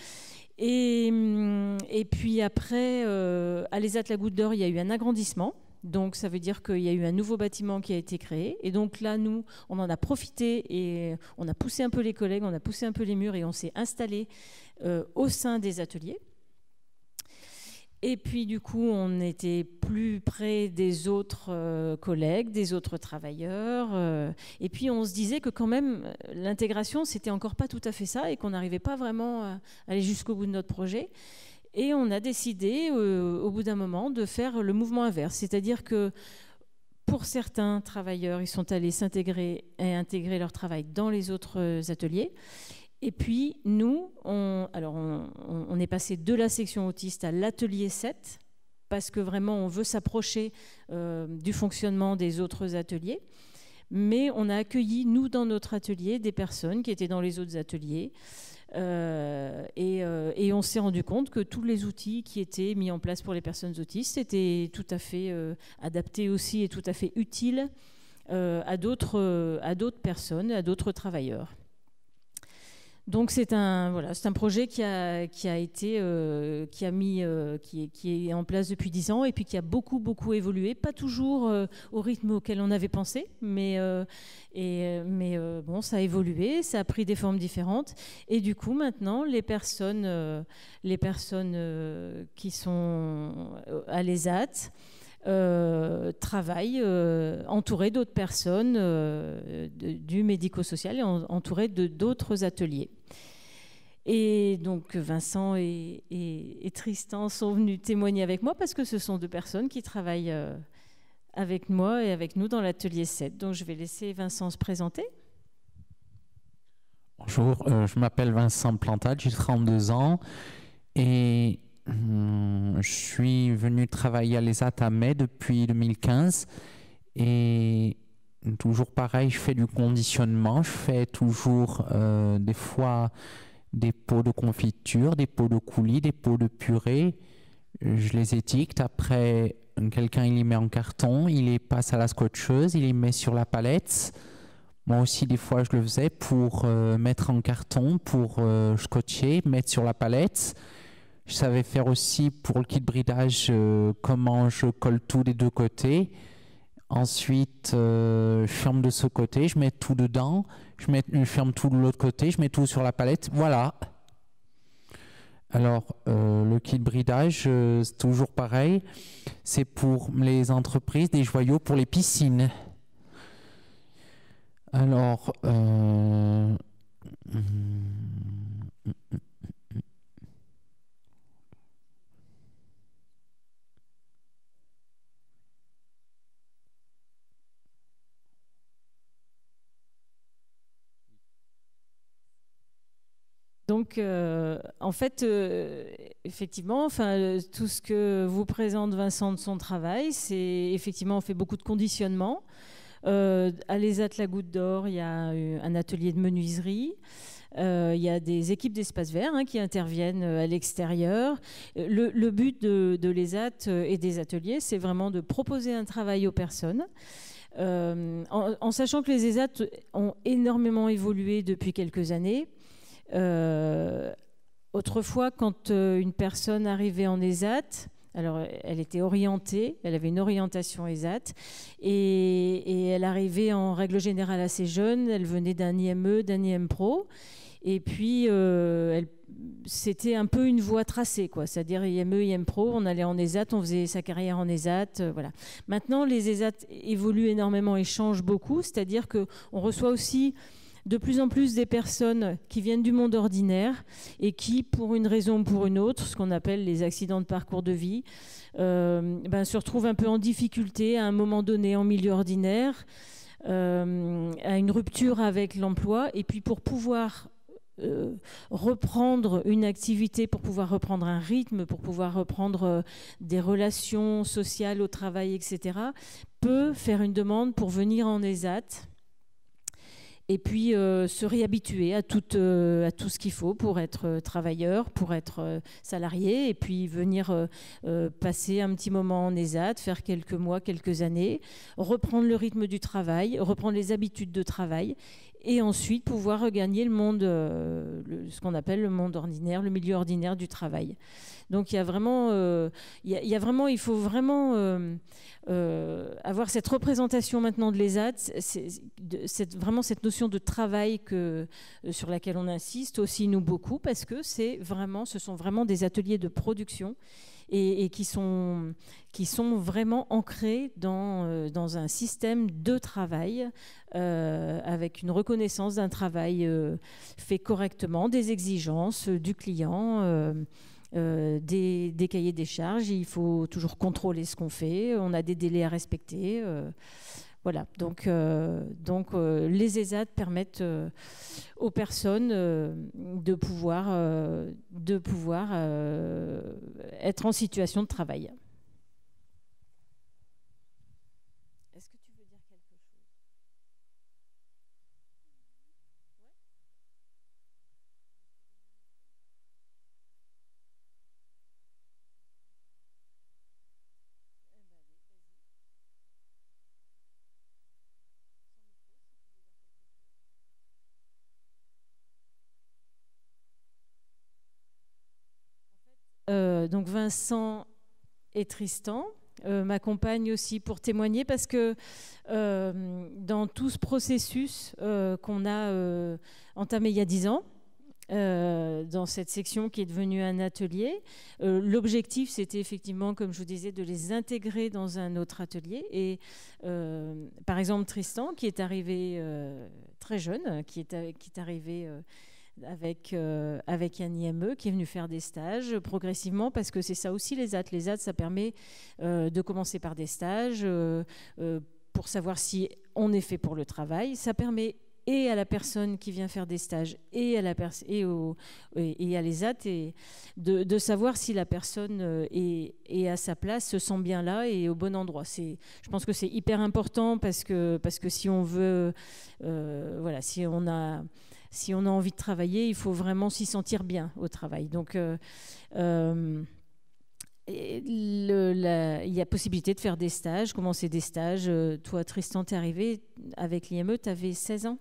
Et puis après, à l'ESAT La Goutte d'Or, il y a eu un agrandissement. Donc ça veut dire qu'il y a eu un nouveau bâtiment qui a été créé. Et donc là, nous, on en a profité et on a poussé un peu les collègues, on a poussé un peu les murs et on s'est installé au sein des ateliers. Et puis du coup, on était plus près des autres collègues, des autres travailleurs. Et puis on se disait que quand même, l'intégration, c'était encore pas tout à fait ça et qu'on n'arrivait pas vraiment à aller jusqu'au bout de notre projet. Et on a décidé, au bout d'un moment, de faire le mouvement inverse. C'est-à-dire que pour certains travailleurs, ils sont allés s'intégrer et intégrer leur travail dans les autres ateliers. Et puis, nous, on est passé de la section autiste à l'atelier 7, parce que vraiment, on veut s'approcher du fonctionnement des autres ateliers. Mais on a accueilli, nous, dans notre atelier, des personnes qui étaient dans les autres ateliers, Et on s'est rendu compte que tous les outils qui étaient mis en place pour les personnes autistes étaient tout à fait adaptés aussi et tout à fait utiles à d'autres personnes, à d'autres travailleurs. Donc c'est un projet qui est en place depuis 10 ans et puis qui a beaucoup évolué, pas toujours au rythme auquel on avait pensé, mais bon, ça a évolué, ça a pris des formes différentes et du coup maintenant les personnes qui sont à l'ESAT travaillent entourés d'autres personnes du médico-social et entourés d'autres ateliers. Et donc Vincent et Tristan sont venus témoigner avec moi parce que ce sont deux personnes qui travaillent avec moi et avec nous dans l'atelier 7. Donc je vais laisser Vincent se présenter. Bonjour, je m'appelle Vincent Plantat, j'ai 32 ans et je suis venu travailler à l'ESAT à mai depuis 2015 et toujours pareil, je fais du conditionnement, je fais toujours des fois des pots de confiture, des pots de coulis, des pots de purée, je les étiquette, après quelqu'un il les met en carton, il les passe à la scotcheuse, il les met sur la palette. Moi aussi des fois je le faisais pour mettre en carton, pour scotcher, mettre sur la palette. Je savais faire aussi pour le kit bridage comment je colle tout des deux côtés. Ensuite, je ferme de ce côté, je mets tout dedans. Je ferme tout de l'autre côté, je mets tout sur la palette. Voilà. Alors, le kit bridage, c'est toujours pareil. C'est pour les entreprises, des joyaux pour les piscines. Alors, Donc, en fait, effectivement, tout ce que vous présente Vincent de son travail, c'est effectivement, on fait beaucoup de conditionnement. À l'ESAT La Goutte d'Or, il y a un atelier de menuiserie. Il y a des équipes d'espace vert qui interviennent à l'extérieur. Le but de l'ESAT et des ateliers, c'est vraiment de proposer un travail aux personnes. En sachant que les ESAT ont énormément évolué depuis quelques années. Autrefois, quand une personne arrivait en ESAT, alors elle était orientée, elle avait une orientation ESAT et elle arrivait en règle générale assez jeune, elle venait d'un IME, d'un IM Pro et puis c'était un peu une voie tracée, quoi. C'est-à-dire IME, IM Pro, on allait en ESAT, on faisait sa carrière en ESAT, voilà. Maintenant, les ESAT évoluent énormément et changent beaucoup, c'est-à-dire qu'on reçoit aussi de plus en plus des personnes qui viennent du monde ordinaire et qui, pour une raison ou pour une autre, ce qu'on appelle les accidents de parcours de vie, se retrouvent un peu en difficulté à un moment donné en milieu ordinaire, à une rupture avec l'emploi. Et puis pour pouvoir reprendre une activité, pour pouvoir reprendre un rythme, pour pouvoir reprendre des relations sociales au travail, etc., peut faire une demande pour venir en ESAT et puis se réhabituer à tout ce qu'il faut pour être travailleur, pour être salarié, et puis venir passer un petit moment en ESAT, faire quelques mois, quelques années, reprendre le rythme du travail, reprendre les habitudes de travail, et ensuite pouvoir regagner le monde, ce qu'on appelle le monde ordinaire, le milieu ordinaire du travail. Donc il y a vraiment, il faut vraiment avoir cette représentation maintenant de l'ESAT, vraiment cette notion de travail sur laquelle on insiste aussi nous beaucoup, parce que ce sont vraiment des ateliers de production et qui sont vraiment ancrés dans un système de travail avec une reconnaissance d'un travail fait correctement, des exigences du client, des cahiers des charges. Il faut toujours contrôler ce qu'on fait, on a des délais à respecter. Voilà, donc les ESAT permettent aux personnes de pouvoir être en situation de travail. Est-ce que tu veux dire quelque chose ? Donc Vincent et Tristan m'accompagnent aussi pour témoigner parce que dans tout ce processus qu'on a entamé il y a 10 ans, dans cette section qui est devenue un atelier. L'objectif, c'était effectivement, comme je vous disais, de les intégrer dans un autre atelier. Et par exemple, Tristan, qui est arrivé très jeune, qui est arrivé avec un IME, qui est venu faire des stages progressivement, parce que c'est ça aussi les AT. Les AT, ça permet de commencer par des stages pour savoir si on est fait pour le travail. Ça permet et à la personne qui vient faire des stages et à les AT de savoir si la personne est à sa place, se sent bien là et au bon endroit. Je pense que c'est hyper important parce que si on veut, si on a envie de travailler, il faut vraiment s'y sentir bien au travail. Donc, il y a possibilité de faire des stages, commencer des stages. Toi, Tristan, t'es arrivé avec l'IME, tu avais 16 ans.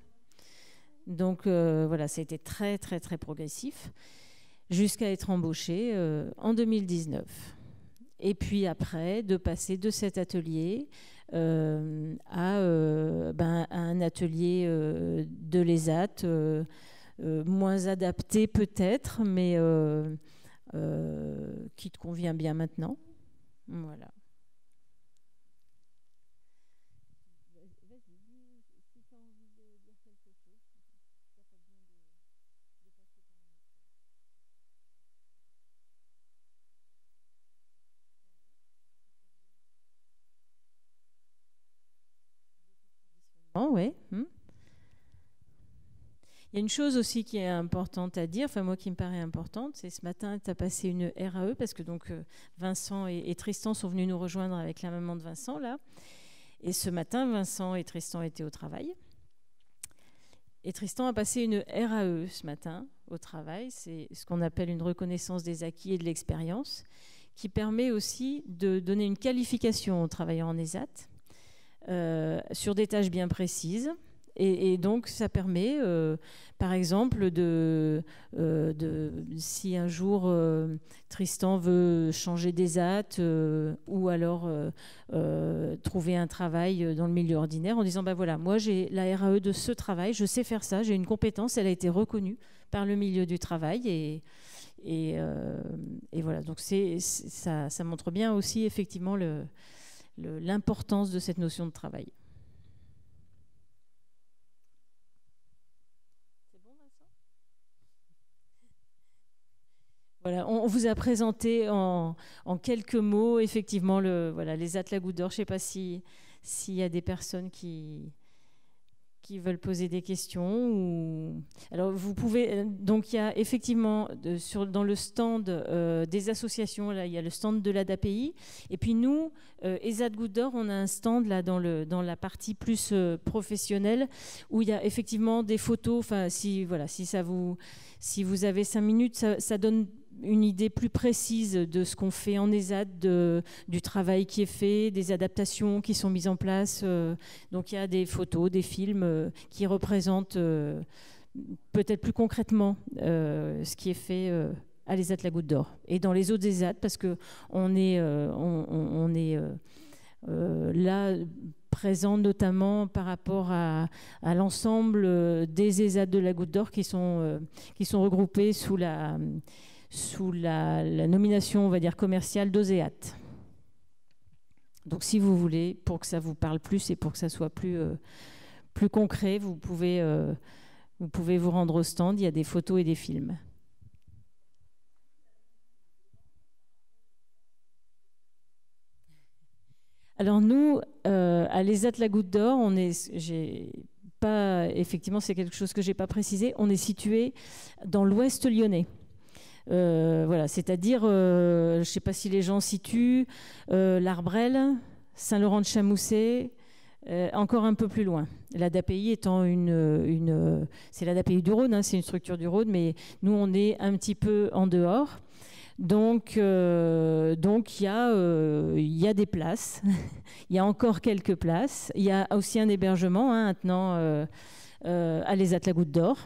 Donc, ça a été très, très, très progressif jusqu'à être embauché en 2019. Et puis après, de passer de cet atelier à un atelier de l'ESAT, moins adapté peut-être, mais qui te convient bien maintenant. Voilà. Ouais. Il y a une chose aussi qui est importante à dire, moi qui me paraît importante, c'est ce matin tu as passé une RAE parce que donc Vincent et Tristan sont venus nous rejoindre avec la maman de Vincent là. Et ce matin, Vincent et Tristan étaient au travail. Et Tristan a passé une RAE ce matin au travail, c'est ce qu'on appelle une reconnaissance des acquis et de l'expérience, qui permet aussi de donner une qualification aux travailleurs en ESAT. Sur des tâches bien précises. Et donc, ça permet, par exemple, si un jour Tristan veut changer des AT ou alors trouver un travail dans le milieu ordinaire en disant, moi j'ai la RAE de ce travail, je sais faire ça, j'ai une compétence, elle a été reconnue par le milieu du travail et voilà. Donc, ça montre bien aussi effectivement l'importance de cette notion de travail. C'est bon, Vincent ? Voilà, on vous a présenté en quelques mots, effectivement, les AT La Goutte d'Or. Je ne sais pas s'il y a des personnes qui veulent poser des questions. Alors, vous pouvez... Donc, il y a effectivement, dans le stand des associations, là, il y a le stand de l'ADAPI. Et puis, nous, ESAT Goutte d'Or, on a un stand là, dans la partie plus professionnelle où il y a effectivement des photos. Si vous avez 5 minutes, ça donne une idée plus précise de ce qu'on fait en ESAT, du travail qui est fait, des adaptations qui sont mises en place. Donc il y a des photos, des films qui représentent peut-être plus concrètement ce qui est fait à l'ESAT La Goutte d'Or. Et dans les autres ESAT, parce qu'on est, là présent notamment par rapport à l'ensemble des ESAT de La Goutte d'Or qui sont regroupés sous la nomination, on va dire, commerciale d'OSEAT. Donc, si vous voulez, pour que ça vous parle plus et pour que ça soit plus concret, vous pouvez vous rendre au stand, il y a des photos et des films. Alors, nous, à l'ESAT La Goutte d'Or, effectivement, c'est quelque chose que je n'ai pas précisé, on est situé dans l'ouest lyonnais. C'est-à-dire, je ne sais pas si les gens situent l'Arbrelle, Saint-Laurent-de-Chamousset, encore un peu plus loin. L'ADAPI étant c'est l'ADAPI du Rhône, c'est une structure du Rhône, mais nous on est un petit peu en dehors. Donc il y a des places, il y a encore quelques places. Il y a aussi un hébergement maintenant à l'ESAT La Goutte d'Or.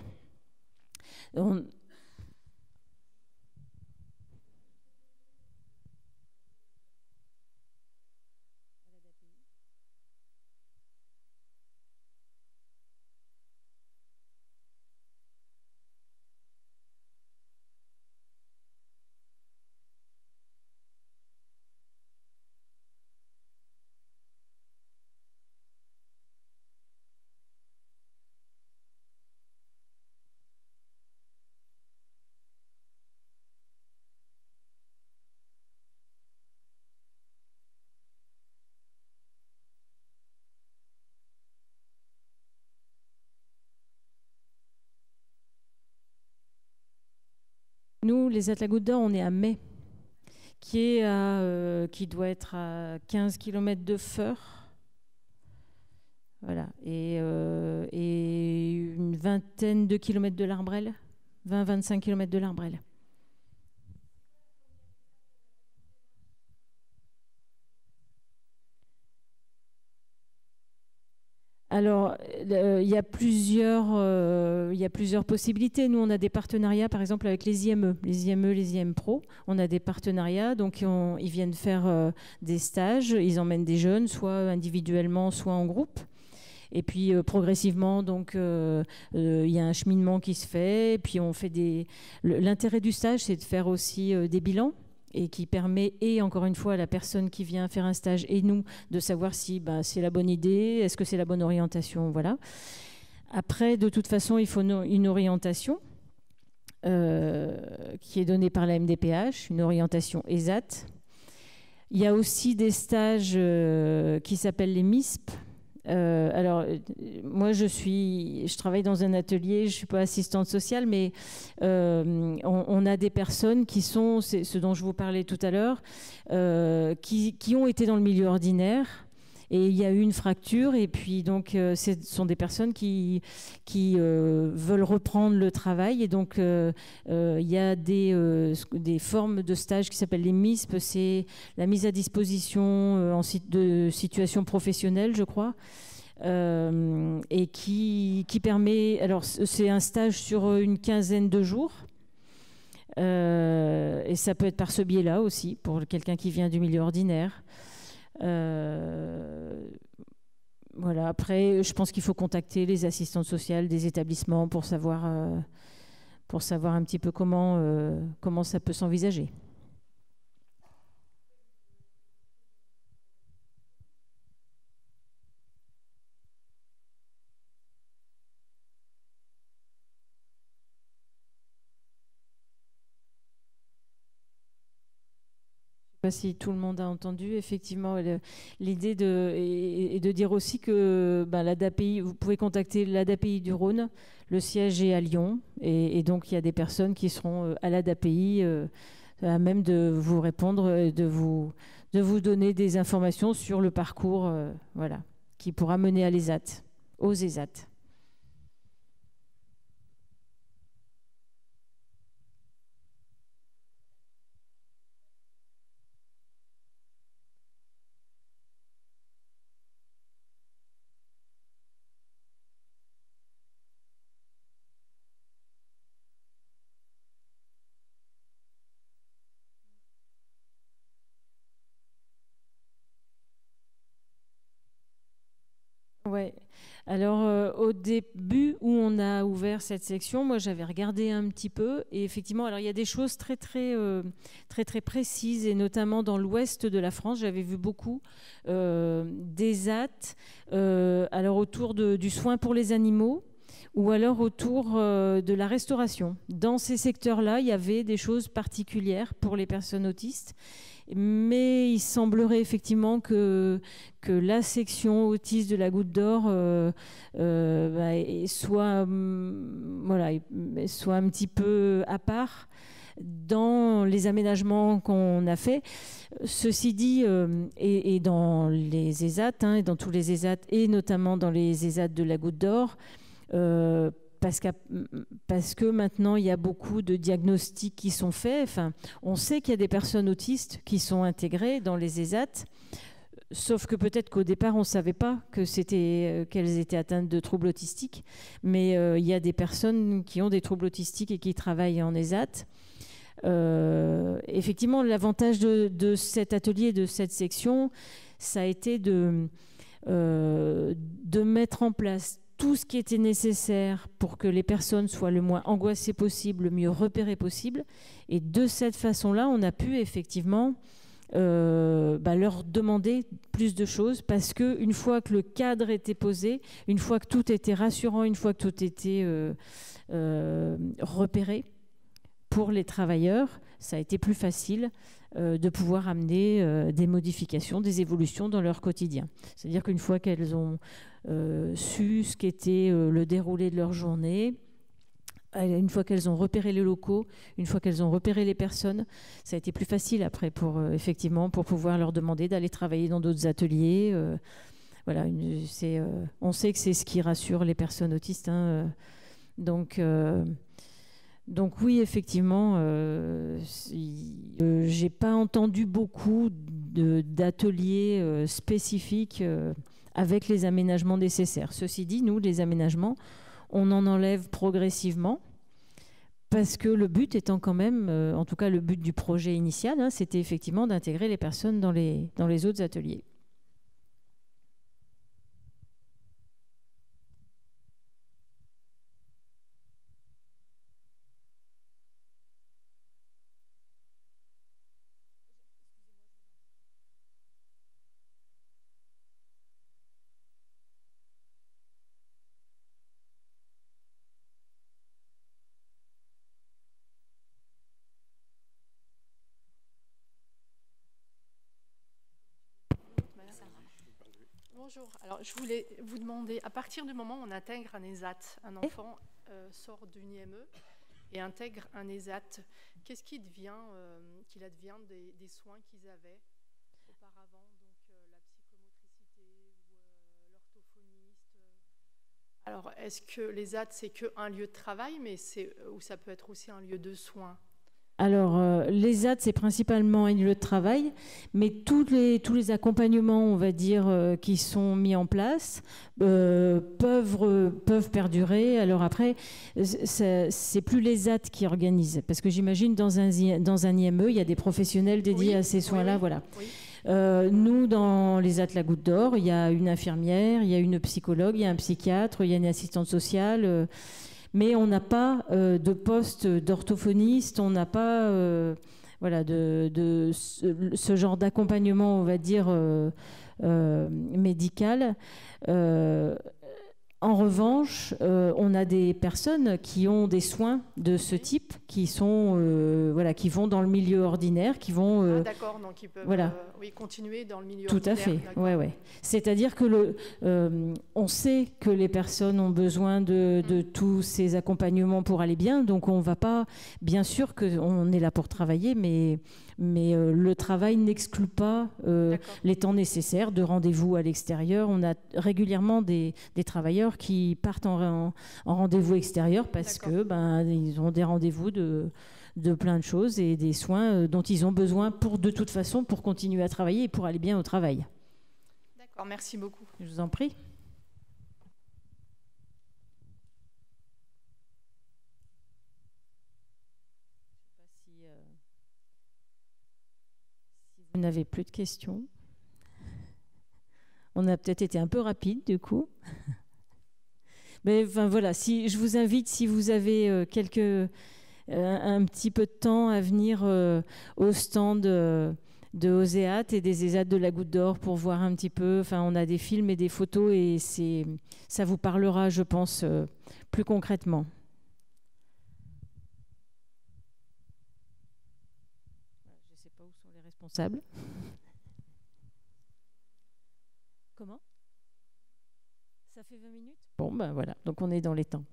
les ZAT La Goutte d'Or, on est à Mai, qui doit être à 15 km de Feurs. Voilà. Et une vingtaine de kilomètres de l'Arbrelle, 20-25 km de l'Arbrelle. Alors, il y a plusieurs possibilités. Nous, on a des partenariats, par exemple, avec les IME, les IM Pro. On a des partenariats, donc ils viennent faire des stages. Ils emmènent des jeunes, soit individuellement, soit en groupe. Et puis, progressivement, donc, il y a un cheminement qui se fait. Et puis, on fait l'intérêt du stage, c'est de faire aussi des bilans, et qui permet, et encore une fois, à la personne qui vient faire un stage et nous, de savoir si c'est la bonne idée, est-ce que c'est la bonne orientation, voilà. Après, de toute façon, il faut une orientation qui est donnée par la MDPH, une orientation ESAT. Il y a aussi des stages qui s'appellent les MISP. Alors, moi, je travaille dans un atelier, je ne suis pas assistante sociale, mais on a des personnes qui sont, c'est ce dont je vous parlais tout à l'heure, qui ont été dans le milieu ordinaire. Et il y a eu une fracture, et puis donc ce sont des personnes qui veulent reprendre le travail. Et donc il y a des formes de stage qui s'appellent les MISP, c'est la mise à disposition de situation professionnelle, je crois, et qui permet. Alors c'est un stage sur une quinzaine de jours. Et ça peut être par ce biais-là aussi, pour quelqu'un qui vient du milieu ordinaire. Voilà. Après, je pense qu'il faut contacter les assistantes sociales des établissements pour savoir un petit peu comment ça peut s'envisager. Pas si tout le monde a entendu, effectivement, l'idée est de dire aussi que l'ADAPI, vous pouvez contacter l'ADAPI du Rhône, le siège est à Lyon, et donc il y a des personnes qui seront à l'ADAPI à même de vous répondre, de vous donner des informations sur le parcours voilà, qui pourra mener à l'ESAT, aux ESAT. Ouais. Alors au début où on a ouvert cette section, moi j'avais regardé un petit peu et effectivement, alors il y a des choses très précises et notamment dans l'ouest de la France, j'avais vu beaucoup d'ESAT, alors autour du soin pour les animaux ou alors autour de la restauration. Dans ces secteurs-là, il y avait des choses particulières pour les personnes autistes. Mais il semblerait effectivement que la section autiste de la Goutte d'Or soit un petit peu à part dans les aménagements qu'on a fait. Ceci dit, et dans les ESAT, et dans tous les ESAT, et notamment dans les ESAT de la Goutte d'Or, parce que maintenant, il y a beaucoup de diagnostics qui sont faits. Enfin, on sait qu'il y a des personnes autistes qui sont intégrées dans les ESAT, sauf que peut-être qu'au départ, on ne savait pas qu'elles étaient atteintes de troubles autistiques. Mais il y a des personnes qui ont des troubles autistiques et qui travaillent en ESAT. Effectivement, l'avantage de cet atelier, de cette section, ça a été de mettre en place tout ce qui était nécessaire pour que les personnes soient le moins angoissées possible, le mieux repérées possible. Et de cette façon-là, on a pu effectivement leur demander plus de choses parce qu'une fois que le cadre était posé, une fois que tout était rassurant, une fois que tout était repéré pour les travailleurs, ça a été plus facile de pouvoir amener des modifications, des évolutions dans leur quotidien. C'est-à-dire qu'une fois qu'elles ont su ce qu'était le déroulé de leur journée, une fois qu'elles ont repéré les locaux, une fois qu'elles ont repéré les personnes, ça a été plus facile après effectivement pour pouvoir leur demander d'aller travailler dans d'autres ateliers. Voilà, on sait que c'est ce qui rassure les personnes autistes, hein, donc oui, effectivement, j'ai pas entendu beaucoup d'ateliers spécifiques avec les aménagements nécessaires. Ceci dit, nous, les aménagements, on en enlève progressivement parce que le but étant quand même, en tout cas le but du projet initial, hein, c'était effectivement d'intégrer les personnes dans les autres ateliers. Bonjour, alors je voulais vous demander, à partir du moment où on intègre un ESAT, un enfant sort d'une IME et intègre un ESAT, qu'est-ce qu'il advient des soins qu'ils avaient auparavant, donc la psychomotricité ou l'orthophoniste Alors, est-ce que l'ESAT, c'est qu'un lieu de travail, ou ça peut être aussi un lieu de soins? Alors, l'ESAT, c'est principalement un lieu de travail, mais tous les accompagnements, on va dire, qui sont mis en place peuvent perdurer. Alors après, c'est plus l'ESAT qui organise, parce que j'imagine dans un IME, il y a des professionnels dédiés à ces soins-là. Oui. Voilà. Oui. Nous, dans l'ESAT La Goutte d'Or, il y a une infirmière, il y a une psychologue, il y a un psychiatre, il y a une assistante sociale. Mais on n'a pas de poste d'orthophoniste, on n'a pas ce genre d'accompagnement, on va dire, médical. En revanche, on a des personnes qui ont des soins de ce type, qui vont dans le milieu ordinaire, qui vont... d'accord, donc ils peuvent continuer dans le milieu tout ordinaire. Tout à fait, ouais. C'est-à-dire que on sait que les personnes ont besoin de tous ces accompagnements pour aller bien, donc on ne va pas... Bien sûr qu'on est là pour travailler, mais le travail n'exclut pas les temps nécessaires de rendez-vous à l'extérieur. On a régulièrement des travailleurs qui partent en rendez-vous extérieur parce que ils ont des rendez-vous de plein de choses et des soins dont ils ont besoin de toute façon pour continuer à travailler et pour aller bien au travail. D'accord, merci beaucoup. Je vous en prie. Je ne sais pas si vous n'avez plus de questions. On a peut-être été un peu rapide du coup. Mais enfin, voilà, je vous invite, si vous avez un petit peu de temps à venir au stand de OSEAT et des ESAT de la Goutte d'Or pour voir un petit peu. Enfin, on a des films et des photos et ça vous parlera, je pense, plus concrètement. Je ne sais pas où sont les responsables. Comment ? Ça fait 20 minutes ? Bon, ben voilà, donc on est dans les temps.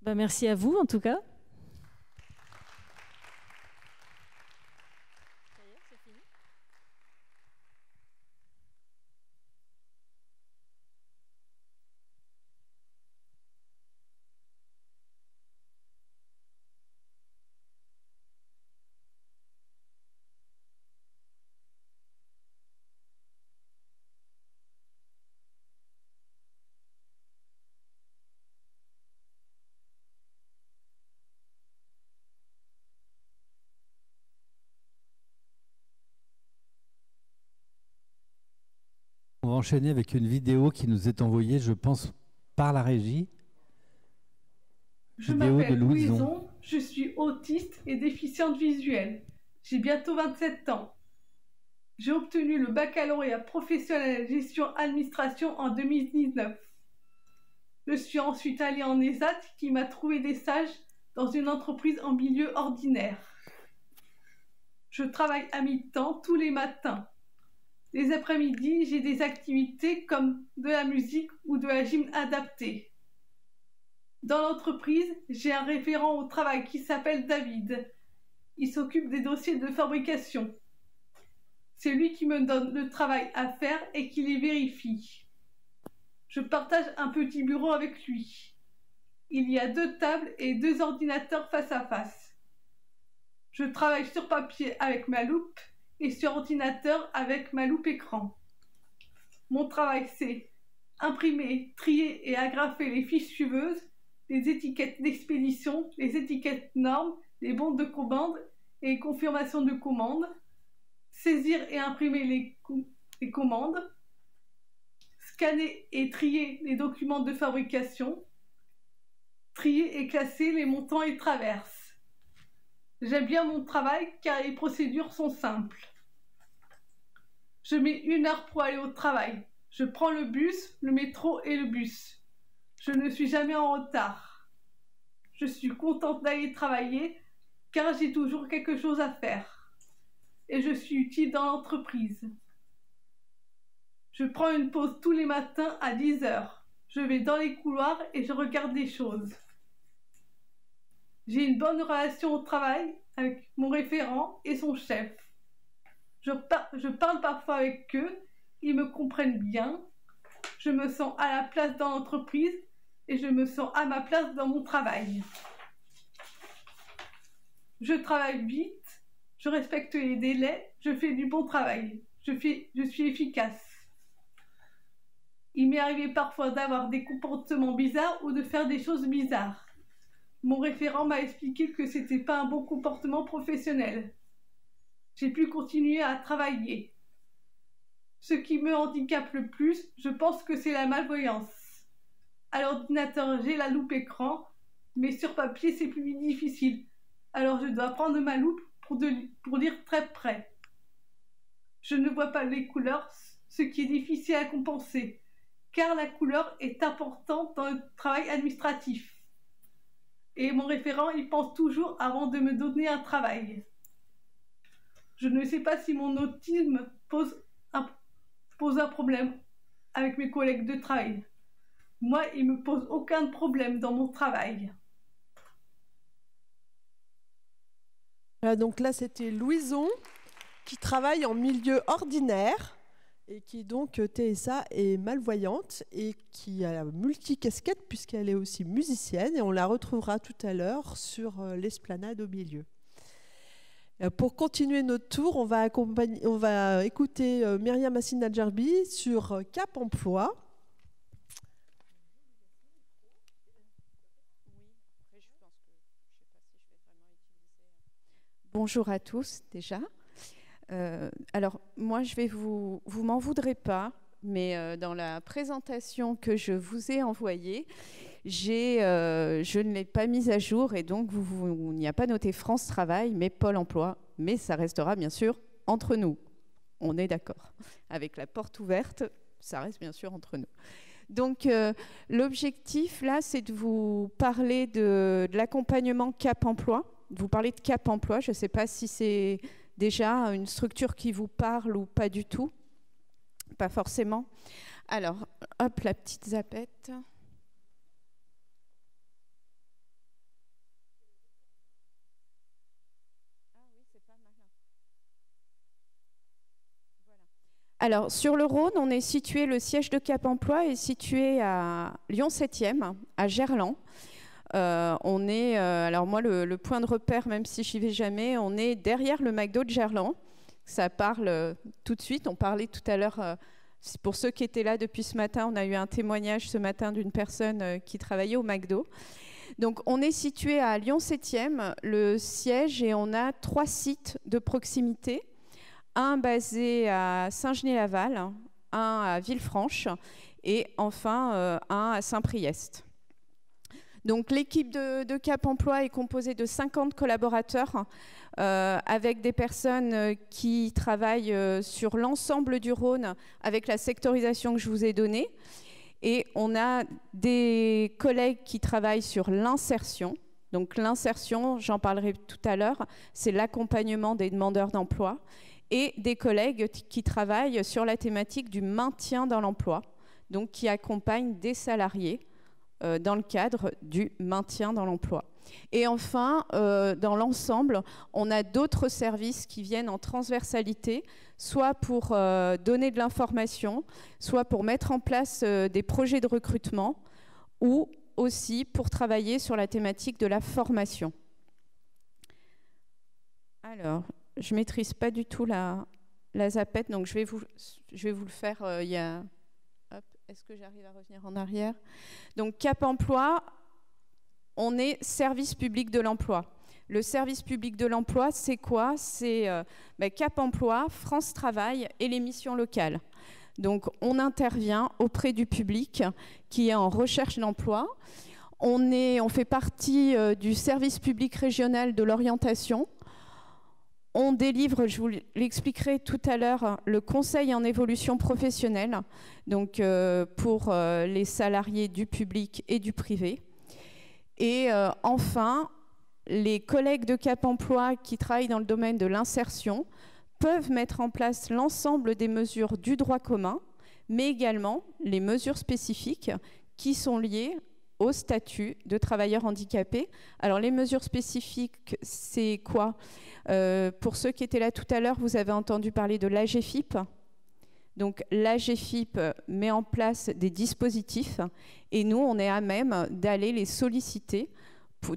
Merci à vous, en tout cas. Ça y est, c'est fini ? On va enchaîner avec une vidéo qui nous est envoyée, je pense, par la régie. Je m'appelle Louison, je suis autiste et déficiente visuelle. J'ai bientôt 27 ans. J'ai obtenu le baccalauréat professionnel gestion-administration en 2019. Je suis ensuite allée en ESAT qui m'a trouvé des stages dans une entreprise en milieu ordinaire. Je travaille à mi-temps tous les matins. Les après-midi, j'ai des activités comme de la musique ou de la gym adaptée. Dans l'entreprise, j'ai un référent au travail qui s'appelle David. Il s'occupe des dossiers de fabrication. C'est lui qui me donne le travail à faire et qui les vérifie. Je partage un petit bureau avec lui. Il y a 2 tables et 2 ordinateurs face à face. Je travaille sur papier avec ma loupe et sur ordinateur avec ma loupe écran. Mon travail, c'est imprimer, trier et agrafer les fiches suiveuses, les étiquettes d'expédition, les étiquettes normes, les bons de commande et confirmations de commande, saisir et imprimer les commandes, scanner et trier les documents de fabrication, trier et classer les montants et traverses. J'aime bien mon travail car les procédures sont simples. Je mets 1 heure pour aller au travail. Je prends le bus, le métro et le bus. Je ne suis jamais en retard. Je suis contente d'aller travailler car j'ai toujours quelque chose à faire. Et je suis utile dans l'entreprise. Je prends une pause tous les matins à 10 heures. Je vais dans les couloirs et je regarde des choses. J'ai une bonne relation au travail avec mon référent et son chef. Je parle parfois avec eux, ils me comprennent bien. Je me sens à la place dans l'entreprise et je me sens à ma place dans mon travail. Je travaille vite. Je respecte les délais, je fais du bon travail, je suis efficace. Il m'est arrivé parfois d'avoir des comportements bizarres ou de faire des choses bizarres. Mon référent m'a expliqué que c'était pas un bon comportement professionnel. J'ai pu continuer à travailler. Ce qui me handicape le plus, je pense que c'est la malvoyance. À l'ordinateur, j'ai la loupe écran, mais sur papier, c'est plus difficile. Alors je dois prendre ma loupe pour lire très près. Je ne vois pas les couleurs, ce qui est difficile à compenser, car la couleur est importante dans le travail administratif. Et mon référent y pense toujours avant de me donner un travail. Je ne sais pas si mon autisme pose un problème avec mes collègues de travail. Moi, il ne me pose aucun problème dans mon travail. Voilà, donc là, c'était Louison qui travaille en milieu ordinaire et qui donc TSA est malvoyante et qui a la multicasquette puisqu'elle est aussi musicienne et on la retrouvera tout à l'heure sur l'esplanade au milieu. Pour continuer notre tour, on va écouter Myriam Assina-Djerbi sur Cap Emploi. Bonjour à tous déjà. Alors moi vous m'en voudrez pas, mais dans la présentation que je vous ai envoyée, je ne l'ai pas mise à jour et donc il n'y a pas noté France Travail, mais Pôle Emploi, mais ça restera bien sûr entre nous. On est d'accord. Avec la porte ouverte, ça reste bien sûr entre nous. Donc l'objectif là, c'est de vous parler de l'accompagnement Cap Emploi. Vous parlez de Cap Emploi, je ne sais pas si c'est déjà une structure qui vous parle ou pas du tout. Pas forcément. Alors, hop, la petite zapette. Alors, sur le Rhône, on est situé, le siège de Cap Emploi est situé à Lyon 7e, à Gerland. On est, alors moi, le point de repère, même si j'y vais jamais, on est derrière le McDo de Gerland. Ça parle tout de suite. On parlait tout à l'heure, pour ceux qui étaient là depuis ce matin, on a eu un témoignage ce matin d'une personne qui travaillait au McDo. Donc, on est situé à Lyon 7e, le siège, et on a 3 sites de proximité. Un basé à Saint-Genis-Laval, un à Villefranche et enfin un à Saint-Priest. Donc l'équipe de Cap Emploi est composée de 50 collaborateurs avec des personnes qui travaillent sur l'ensemble du Rhône avec la sectorisation que je vous ai donnée. Et on a des collègues qui travaillent sur l'insertion. Donc l'insertion, j'en parlerai tout à l'heure, c'est l'accompagnement des demandeurs d'emploi. et des collègues qui travaillent sur la thématique du maintien dans l'emploi, donc qui accompagnent des salariés dans le cadre du maintien dans l'emploi. Et enfin, dans l'ensemble, on a d'autres services qui viennent en transversalité, soit pour donner de l'information, soit pour mettre en place des projets de recrutement, ou aussi pour travailler sur la thématique de la formation. Alors, je ne maîtrise pas du tout la zapette, donc je vais vous le faire. Est-ce que j'arrive à revenir en arrière? Donc, Cap Emploi, on est service public de l'emploi. Le service public de l'emploi, c'est quoi? C'est Cap Emploi, France Travail et les missions locales. Donc, on intervient auprès du public qui est en recherche d'emploi. On fait partie du service public régional de l'orientation. On délivre, je vous l'expliquerai tout à l'heure, le conseil en évolution professionnelle, donc pour les salariés du public et du privé. Et enfin, les collègues de Cap Emploi qui travaillent dans le domaine de l'insertion peuvent mettre en place l'ensemble des mesures du droit commun, mais également les mesures spécifiques qui sont liées au statut de travailleur handicapé. Alors les mesures spécifiques, c'est quoi? Pour ceux qui étaient là tout à l'heure, vous avez entendu parler de l'AGFIP. Donc l'AGFIP met en place des dispositifs et nous, on est à même d'aller les solliciter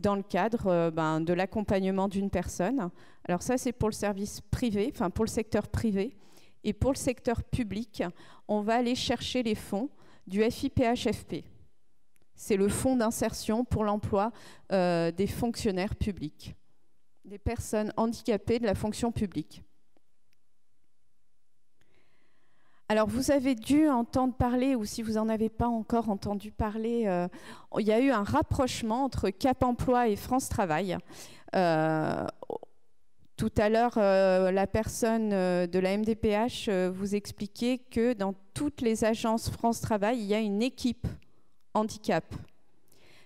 dans le cadre de l'accompagnement d'une personne. Alors ça, c'est pour le service privé, enfin pour le secteur privé. Et pour le secteur public, on va aller chercher les fonds du FIPHFP. C'est le fonds d'insertion pour l'emploi des fonctionnaires publics, des personnes handicapées de la fonction publique. Alors, vous avez dû entendre parler, ou si vous n'en avez pas encore entendu parler, il y a eu un rapprochement entre Cap Emploi et France Travail. Tout à l'heure, la personne de la MDPH vous expliquait que dans toutes les agences France Travail, il y a une équipe handicap.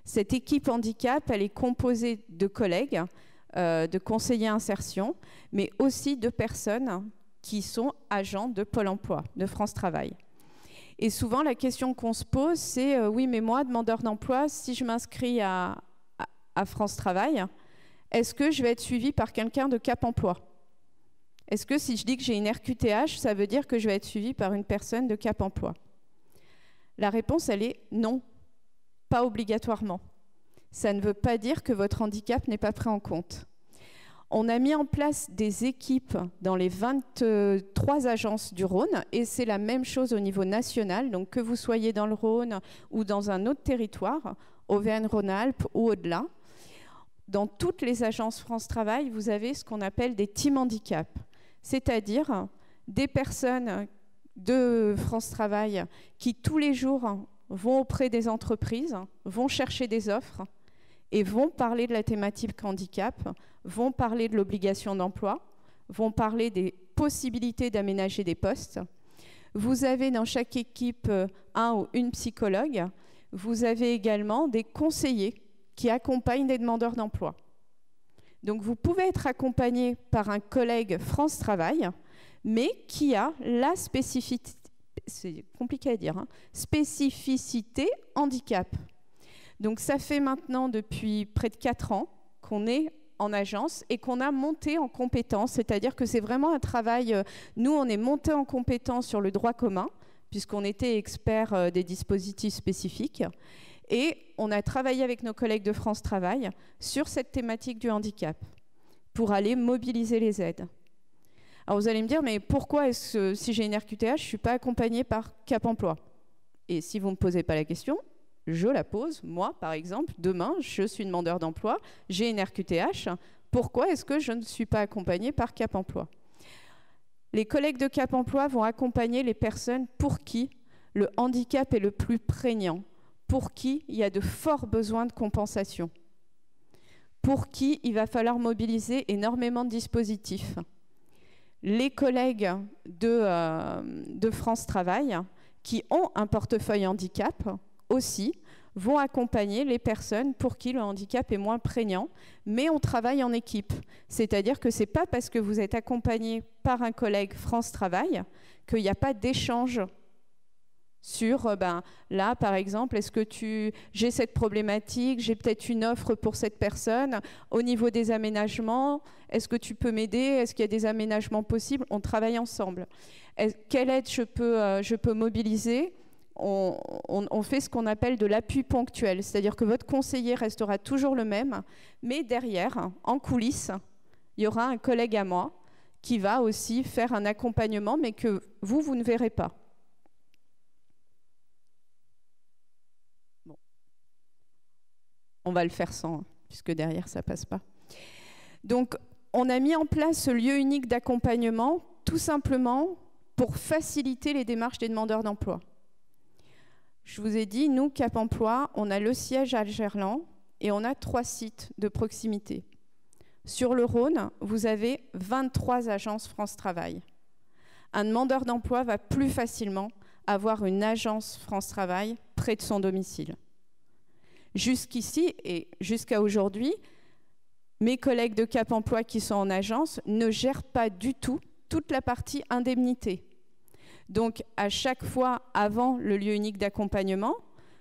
Cette équipe handicap, elle est composée de collègues, de conseillers insertion, mais aussi de personnes qui sont agents de Pôle emploi, de France Travail. Et souvent, la question qu'on se pose, c'est oui, mais moi, demandeur d'emploi, si je m'inscris à France Travail, est-ce que je vais être suivie par quelqu'un de Cap Emploi? Est-ce que si je dis que j'ai une RQTH, ça veut dire que je vais être suivie par une personne de Cap Emploi? La réponse, elle est non, pas obligatoirement. Ça ne veut pas dire que votre handicap n'est pas pris en compte. On a mis en place des équipes dans les 23 agences du Rhône et c'est la même chose au niveau national. Donc que vous soyez dans le Rhône ou dans un autre territoire, Auvergne-Rhône-Alpes ou au-delà, dans toutes les agences France Travail, vous avez ce qu'on appelle des teams handicap, c'est-à-dire des personnes de France Travail qui tous les jours vont auprès des entreprises, vont chercher des offres et vont parler de la thématique handicap, vont parler de l'obligation d'emploi, vont parler des possibilités d'aménager des postes. Vous avez dans chaque équipe un ou une psychologue. Vous avez également des conseillers qui accompagnent des demandeurs d'emploi. Donc vous pouvez être accompagné par un collègue France Travail, mais qui a la spécificité, c'est compliqué à dire, spécificité handicap. Donc ça fait maintenant depuis près de 4 ans qu'on est en agence et qu'on a monté en compétences, c'est-à-dire que c'est vraiment un travail, nous on est monté en compétences sur le droit commun, puisqu'on était experts des dispositifs spécifiques, et on a travaillé avec nos collègues de France Travail sur cette thématique du handicap, pour aller mobiliser les aides. Alors vous allez me dire, mais pourquoi est-ce que si j'ai une RQTH, je ne suis pas accompagnée par Cap Emploi? Et si vous ne me posez pas la question, je la pose. Moi, par exemple, demain, je suis demandeur d'emploi, j'ai une RQTH. Pourquoi est-ce que je ne suis pas accompagnée par Cap Emploi? Les collègues de Cap Emploi vont accompagner les personnes pour qui le handicap est le plus prégnant, pour qui il y a de forts besoins de compensation, pour qui il va falloir mobiliser énormément de dispositifs. Les collègues de France Travail, qui ont un portefeuille handicap, aussi, vont accompagner les personnes pour qui le handicap est moins prégnant, mais on travaille en équipe. C'est-à-dire que ce n'est pas parce que vous êtes accompagné par un collègue France Travail qu'il n'y a pas d'échange sur, là, par exemple, est-ce que j'ai cette problématique, j'ai peut-être une offre pour cette personne, au niveau des aménagements, est-ce que tu peux m'aider, est-ce qu'il y a des aménagements possibles? On travaille ensemble. Quelle aide je peux mobiliser? On fait ce qu'on appelle de l'appui ponctuel, c'est-à-dire que votre conseiller restera toujours le même, mais derrière, en coulisses, il y aura un collègue à moi qui va aussi faire un accompagnement, mais que vous ne verrez pas. Bon. On va le faire sans, puisque derrière, ça ne passe pas. Donc, on a mis en place ce lieu unique d'accompagnement, tout simplement pour faciliter les démarches des demandeurs d'emploi. Je vous ai dit, nous, Cap Emploi, on a le siège à Gerland et on a 3 sites de proximité. Sur le Rhône, vous avez 23 agences France Travail. Un demandeur d'emploi va plus facilement avoir une agence France Travail près de son domicile. Jusqu'ici et jusqu'à aujourd'hui, mes collègues de Cap Emploi qui sont en agence ne gèrent pas du tout toute la partie indemnité. Donc, à chaque fois, avant le lieu unique d'accompagnement,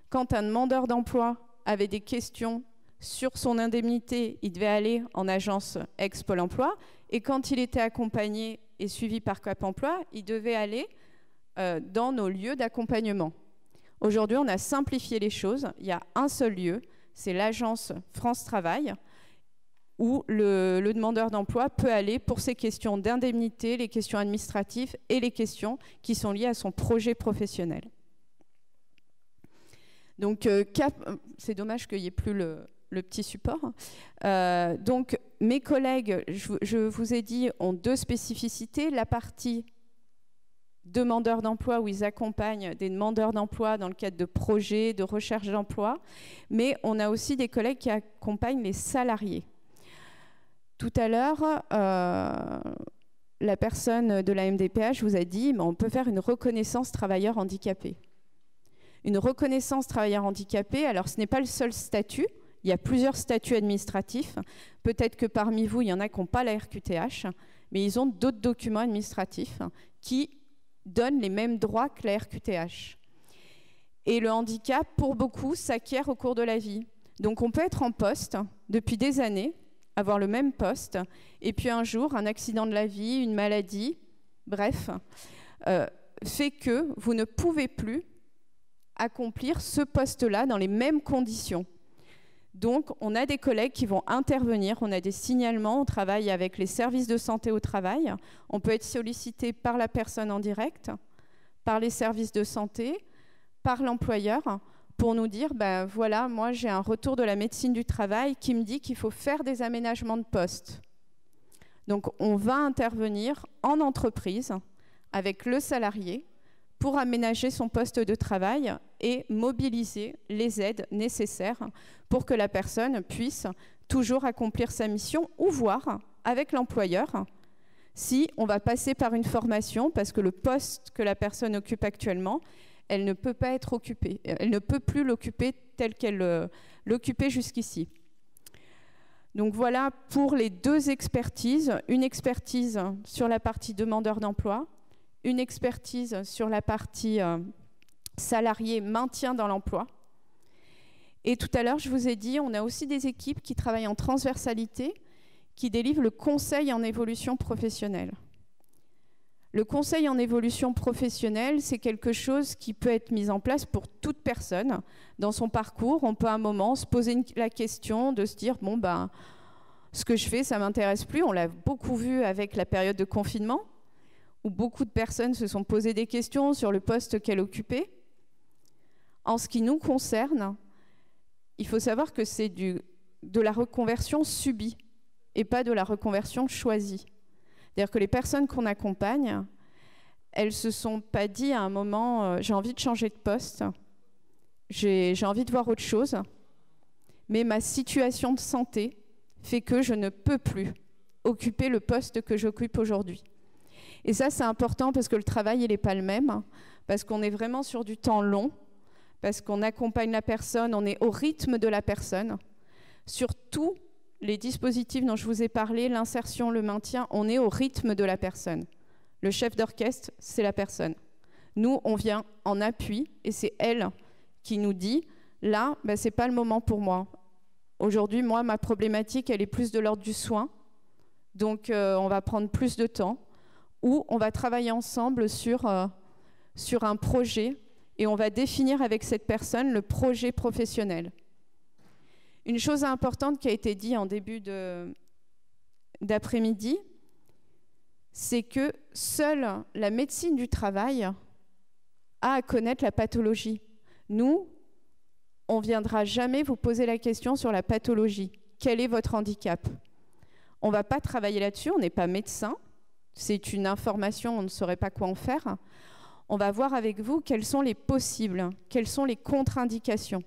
quand un demandeur d'emploi avait des questions sur son indemnité, il devait aller en agence ex-Pôle emploi. Et quand il était accompagné et suivi par Cap Emploi, il devait aller dans nos lieux d'accompagnement. Aujourd'hui, on a simplifié les choses. Il y a un seul lieu, c'est l'agence France Travail, où le demandeur d'emploi peut aller pour ses questions d'indemnité, les questions administratives et les questions qui sont liées à son projet professionnel. Donc, c'est dommage qu'il n'y ait plus le petit support. Donc, mes collègues, je vous ai dit, ont 2 spécificités. La partie demandeurs d'emploi, où ils accompagnent des demandeurs d'emploi dans le cadre de projets, de recherche d'emploi. Mais on a aussi des collègues qui accompagnent les salariés. Tout à l'heure, la personne de la MDPH vous a dit on peut faire une reconnaissance travailleur handicapé. Une reconnaissance travailleur handicapé, alors ce n'est pas le seul statut, il y a plusieurs statuts administratifs. Peut-être que parmi vous, il y en a qui n'ont pas la RQTH, mais ils ont d'autres documents administratifs qui donnent les mêmes droits que la RQTH. Et le handicap, pour beaucoup, s'acquiert au cours de la vie. Donc on peut être en poste depuis des années, avoir le même poste, et puis un jour, un accident de la vie, une maladie, bref, fait que vous ne pouvez plus accomplir ce poste-là dans les mêmes conditions. Donc, on a des collègues qui vont intervenir, on a des signalements, on travaille avec les services de santé au travail, on peut être sollicité par la personne en direct, par les services de santé, par l'employeur, pour nous dire, voilà, moi j'ai un retour de la médecine du travail qui me dit qu'il faut faire des aménagements de poste. Donc on va intervenir en entreprise avec le salarié pour aménager son poste de travail et mobiliser les aides nécessaires pour que la personne puisse toujours accomplir sa mission ou voir avec l'employeur si on va passer par une formation parce que le poste que la personne occupe actuellement, elle ne peut pas être occupée, elle ne peut plus l'occuper telle qu'elle l'occupait jusqu'ici. Donc voilà pour les 2 expertises, une expertise sur la partie demandeur d'emploi, une expertise sur la partie salarié maintien dans l'emploi. Et tout à l'heure, je vous ai dit, on a aussi des équipes qui travaillent en transversalité, qui délivrent le conseil en évolution professionnelle. Le conseil en évolution professionnelle, c'est quelque chose qui peut être mis en place pour toute personne. Dans son parcours, on peut à un moment se poser la question de se dire « bon, ce que je fais, ça ne m'intéresse plus ». On l'a beaucoup vu avec la période de confinement, où beaucoup de personnes se sont posées des questions sur le poste qu'elles occupaient. En ce qui nous concerne, il faut savoir que c'est de la reconversion subie et pas de la reconversion choisie. C'est-à-dire que les personnes qu'on accompagne, elles ne se sont pas dit à un moment j'ai envie de changer de poste, j'ai envie de voir autre chose, mais ma situation de santé fait que je ne peux plus occuper le poste que j'occupe aujourd'hui. Et ça, c'est important parce que le travail, il n'est pas le même, parce qu'on est vraiment sur du temps long, parce qu'on accompagne la personne, on est au rythme de la personne. Sur tous les dispositifs dont je vous ai parlé, l'insertion, le maintien, on est au rythme de la personne. Le chef d'orchestre, c'est la personne. Nous, on vient en appui et c'est elle qui nous dit « là, ce n'est pas le moment pour moi. Aujourd'hui, moi, ma problématique, elle est plus de l'ordre du soin. Donc, on va prendre plus de temps. Ou on va travailler ensemble sur un projet et on va définir avec cette personne le projet professionnel. » Une chose importante qui a été dite en début d'après-midi, c'est que seule la médecine du travail a à connaître la pathologie. Nous, on ne viendra jamais vous poser la question sur la pathologie. Quel est votre handicap? On ne va pas travailler là-dessus, on n'est pas médecin. C'est une information, on ne saurait pas quoi en faire. On va voir avec vous quels sont les possibles, quelles sont les contre-indications.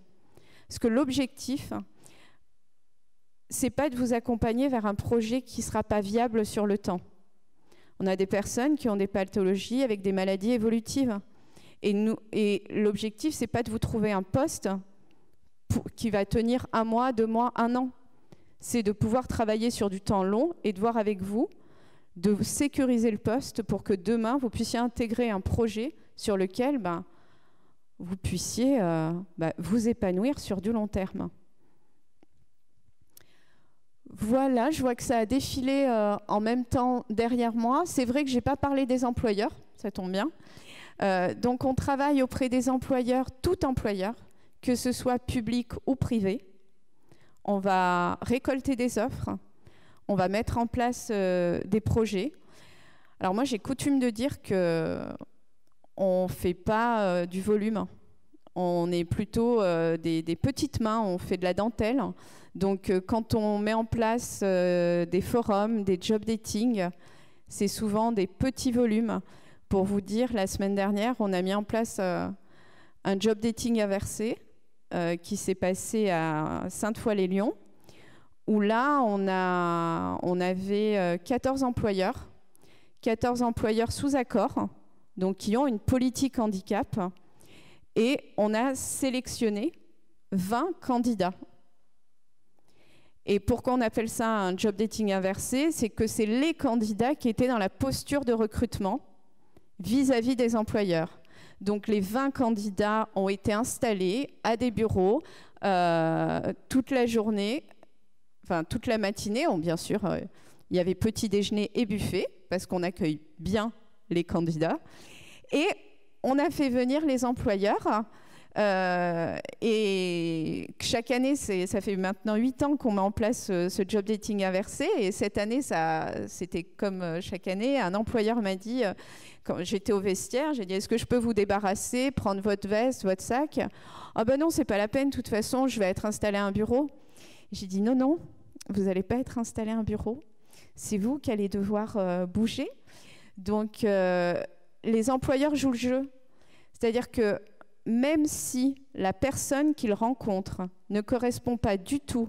Parce que l'objectif, ce n'est pas de vous accompagner vers un projet qui ne sera pas viable sur le temps. On a des personnes qui ont des pathologies avec des maladies évolutives. Et l'objectif, ce n'est pas de vous trouver un poste qui va tenir 1 mois, 2 mois, 1 an. C'est de pouvoir travailler sur du temps long et de voir avec vous, de sécuriser le poste pour que demain, vous puissiez intégrer un projet sur lequel vous puissiez vous épanouir sur du long terme. Voilà, je vois que ça a défilé en même temps derrière moi. C'est vrai que je n'ai pas parlé des employeurs, ça tombe bien. Donc on travaille auprès des employeurs, tout employeur, que ce soit public ou privé. On va récolter des offres, on va mettre en place des projets. Alors moi j'ai coutume de dire qu'on ne fait pas du volume, on est plutôt des petites mains, on fait de la dentelle. Donc quand on met en place des forums, des job dating, c'est souvent des petits volumes. Pour vous dire, la semaine dernière, on a mis en place un job dating inversé qui s'est passé à Sainte-Foy-les-Lyons, où là, on avait 14 employeurs sous accord, donc qui ont une politique handicap, et on a sélectionné 20 candidats. Et pourquoi on appelle ça un job dating inversé? C'est que c'est les candidats qui étaient dans la posture de recrutement vis-à-vis des employeurs. Donc les 20 candidats ont été installés à des bureaux toute la journée, enfin toute la matinée. Bien sûr, il y avait petit déjeuner et buffet, parce qu'on accueille bien les candidats. Et on a fait venir les employeurs. Et chaque année, ça fait maintenant 8 ans qu'on met en place ce job dating inversé. Et cette année, c'était comme chaque année, un employeur m'a dit, quand j'étais au vestiaire, j'ai dit, est-ce que je peux vous débarrasser, prendre votre veste, votre sac? Ah ben non, c'est pas la peine, de toute façon, je vais être installé à un bureau. J'ai dit, non, non, vous n'allez pas être installé à un bureau. C'est vous qui allez devoir bouger. Donc, les employeurs jouent le jeu. C'est-à-dire que même si la personne qu'ils rencontrent ne correspond pas du tout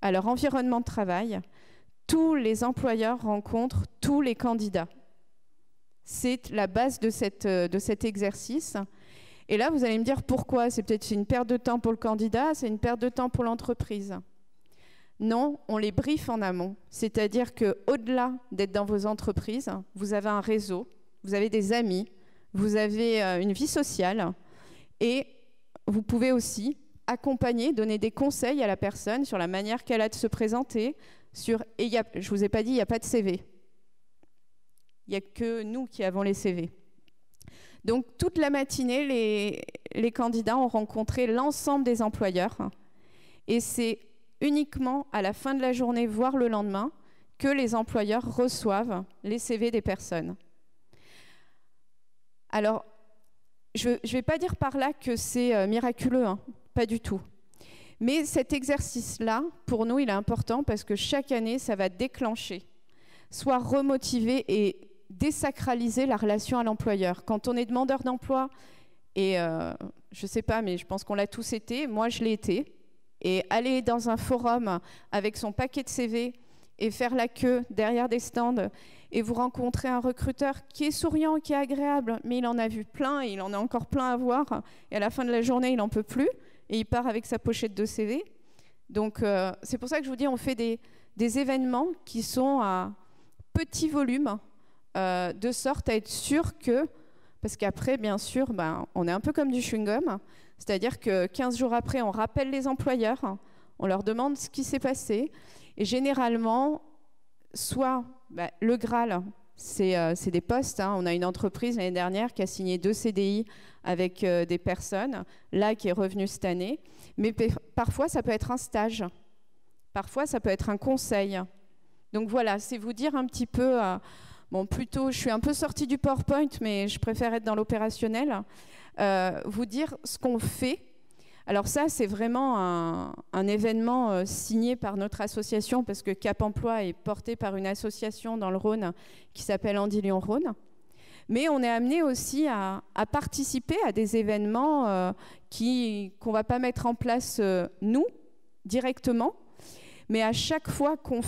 à leur environnement de travail, tous les employeurs rencontrent tous les candidats. C'est la base de cet exercice. Et là, vous allez me dire pourquoi. C'est peut-être une perte de temps pour le candidat, c'est une perte de temps pour l'entreprise. Non, on les briefe en amont. C'est-à-dire qu'au-delà d'être dans vos entreprises, vous avez un réseau, vous avez des amis, vous avez une vie sociale. Et vous pouvez aussi accompagner, donner des conseils à la personne sur la manière qu'elle a de se présenter. Je ne vous ai pas dit, il n'y a pas de CV. Il n'y a que nous qui avons les CV. Donc, toute la matinée, les candidats ont rencontré l'ensemble des employeurs. Et c'est uniquement à la fin de la journée, voire le lendemain, que les employeurs reçoivent les CV des personnes. Alors, je ne vais pas dire par là que c'est miraculeux, hein, pas du tout. Mais cet exercice-là, pour nous, il est important parce que chaque année, ça va déclencher, soit remotiver et désacraliser la relation à l'employeur. Quand on est demandeur d'emploi, et je ne sais pas, mais je pense qu'on l'a tous été, moi je l'ai été, et aller dans un forum avec son paquet de CV et faire la queue derrière des stands et vous rencontrez un recruteur qui est souriant, qui est agréable, mais il en a vu plein et il en a encore plein à voir. Et à la fin de la journée, il n'en peut plus et il part avec sa pochette de CV. Donc c'est pour ça que je vous dis, on fait des événements qui sont à petit volume, de sorte à être sûr que, parce qu'après, bien sûr, on est un peu comme du chewing-gum, c'est-à-dire que 15 jours après, on rappelle les employeurs, on leur demande ce qui s'est passé, et généralement, soit le Graal, c'est des postes. On a une entreprise l'année dernière qui a signé 2 CDI avec des personnes, là qui est revenue cette année, mais parfois ça peut être un stage, parfois ça peut être un conseil. Donc voilà, c'est vous dire un petit peu, bon plutôt, je suis un peu sortie du PowerPoint, mais je préfère être dans l'opérationnel, vous dire ce qu'on fait. Alors ça, c'est vraiment un événement signé par notre association, parce que Cap Emploi est porté par une association dans le Rhône qui s'appelle Andy-Lyon-Rhône. Mais on est amené aussi à participer à des événements qu'on ne va pas mettre en place nous, directement. Mais à chaque fois qu'on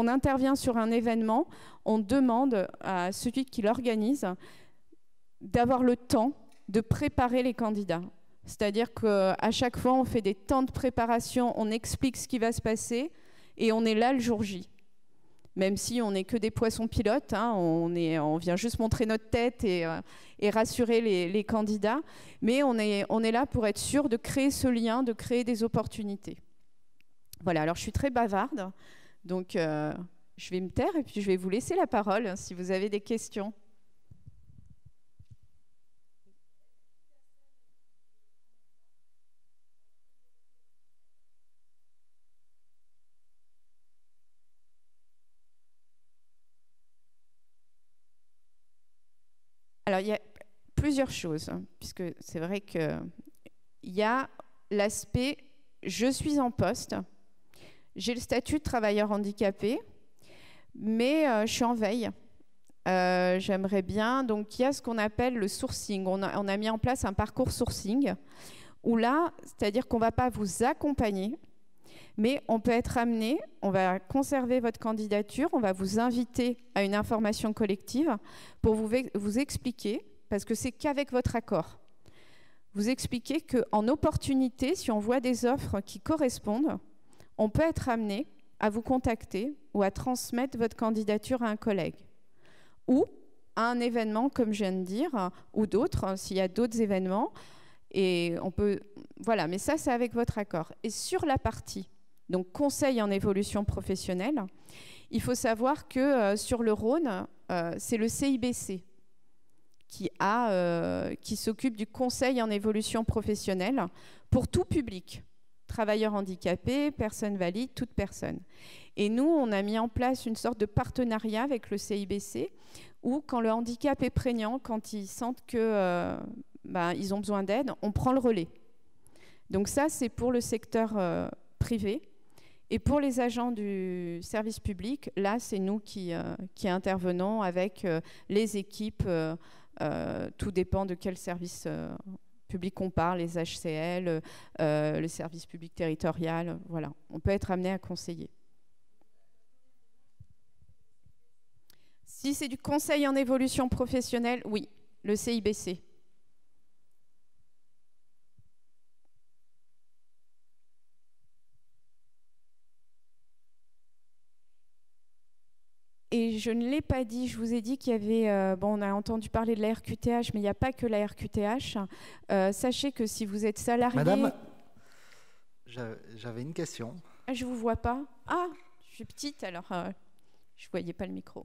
intervient sur un événement, on demande à celui qui l'organise d'avoir le temps de préparer les candidats. C'est-à-dire qu'à chaque fois, on fait des temps de préparation, on explique ce qui va se passer et on est là le jour J. Même si on n'est que des poissons pilotes, on vient juste montrer notre tête et rassurer les candidats, mais on est là pour être sûr de créer ce lien, de créer des opportunités. Voilà, alors je suis très bavarde, donc je vais me taire et puis je vais vous laisser la parole si vous avez des questions. Alors, il y a plusieurs choses, puisque c'est vrai qu'il y a l'aspect « je suis en poste », j'ai le statut de travailleur handicapé, mais je suis en veille. J'aimerais bien, donc il y a ce qu'on appelle le sourcing. On a mis en place un parcours sourcing, où là, c'est-à-dire qu'on ne va pas vous accompagner, mais on peut être amené, on va conserver votre candidature, on va vous inviter à une information collective pour vous expliquer, parce que c'est qu'avec votre accord, vous expliquer qu'en opportunité, si on voit des offres qui correspondent, on peut être amené à vous contacter ou à transmettre votre candidature à un collègue. Ou à un événement, comme je viens de dire, ou d'autres, s'il y a d'autres événements. Et on peut, voilà, mais ça, c'est avec votre accord. Et sur la partie donc conseil en évolution professionnelle, il faut savoir que sur le Rhône, c'est le CIBC qui s'occupe du conseil en évolution professionnelle pour tout public, travailleurs handicapés, personnes valides, toute personne. Et nous, on a mis en place une sorte de partenariat avec le CIBC où quand le handicap est prégnant, quand ils sentent que ils ont besoin d'aide, on prend le relais. Donc ça, c'est pour le secteur privé. Et pour les agents du service public, là, c'est nous qui intervenons avec les équipes. Tout dépend de quel service public on parle, les HCL, le service public territorial. Voilà, on peut être amené à conseiller. Si c'est du conseil en évolution professionnelle, oui, le CIBC. Et je ne l'ai pas dit, je vous ai dit qu'il y avait, on a entendu parler de la RQTH, mais il n'y a pas que la RQTH. Sachez que si vous êtes salarié... Madame, j'avais une question. Ah, je ne vous vois pas. Ah, je suis petite, alors je ne voyais pas le micro.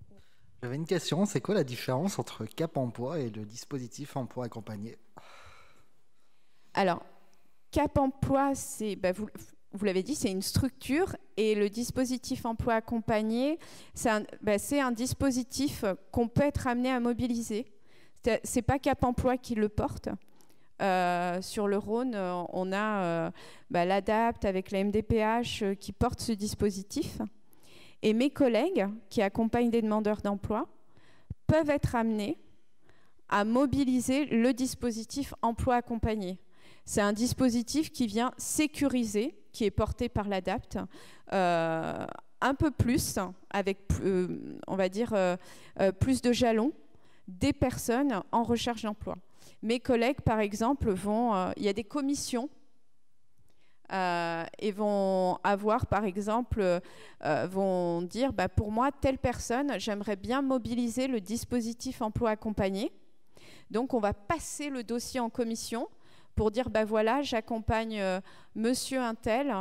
J'avais une question, c'est quoi la différence entre Cap Emploi et le dispositif emploi accompagné? Alors, Cap Emploi, c'est... vous l'avez dit, c'est une structure et le dispositif emploi accompagné, c'est un dispositif qu'on peut être amené à mobiliser. C'est pas Cap Emploi qui le porte. Sur le Rhône, on a l'ADAPT avec la MDPH qui porte ce dispositif. Et mes collègues qui accompagnent des demandeurs d'emploi peuvent être amenés à mobiliser le dispositif emploi accompagné. C'est un dispositif qui vient sécuriser qui est porté par l'ADAPT, un peu plus, avec, on va dire, plus de jalons, des personnes en recherche d'emploi. Mes collègues, par exemple, il y a des commissions et vont avoir, par exemple, vont dire, pour moi, telle personne, j'aimerais bien mobiliser le dispositif emploi accompagné. Donc, on va passer le dossier en commission pour dire, voilà, j'accompagne monsieur un tel.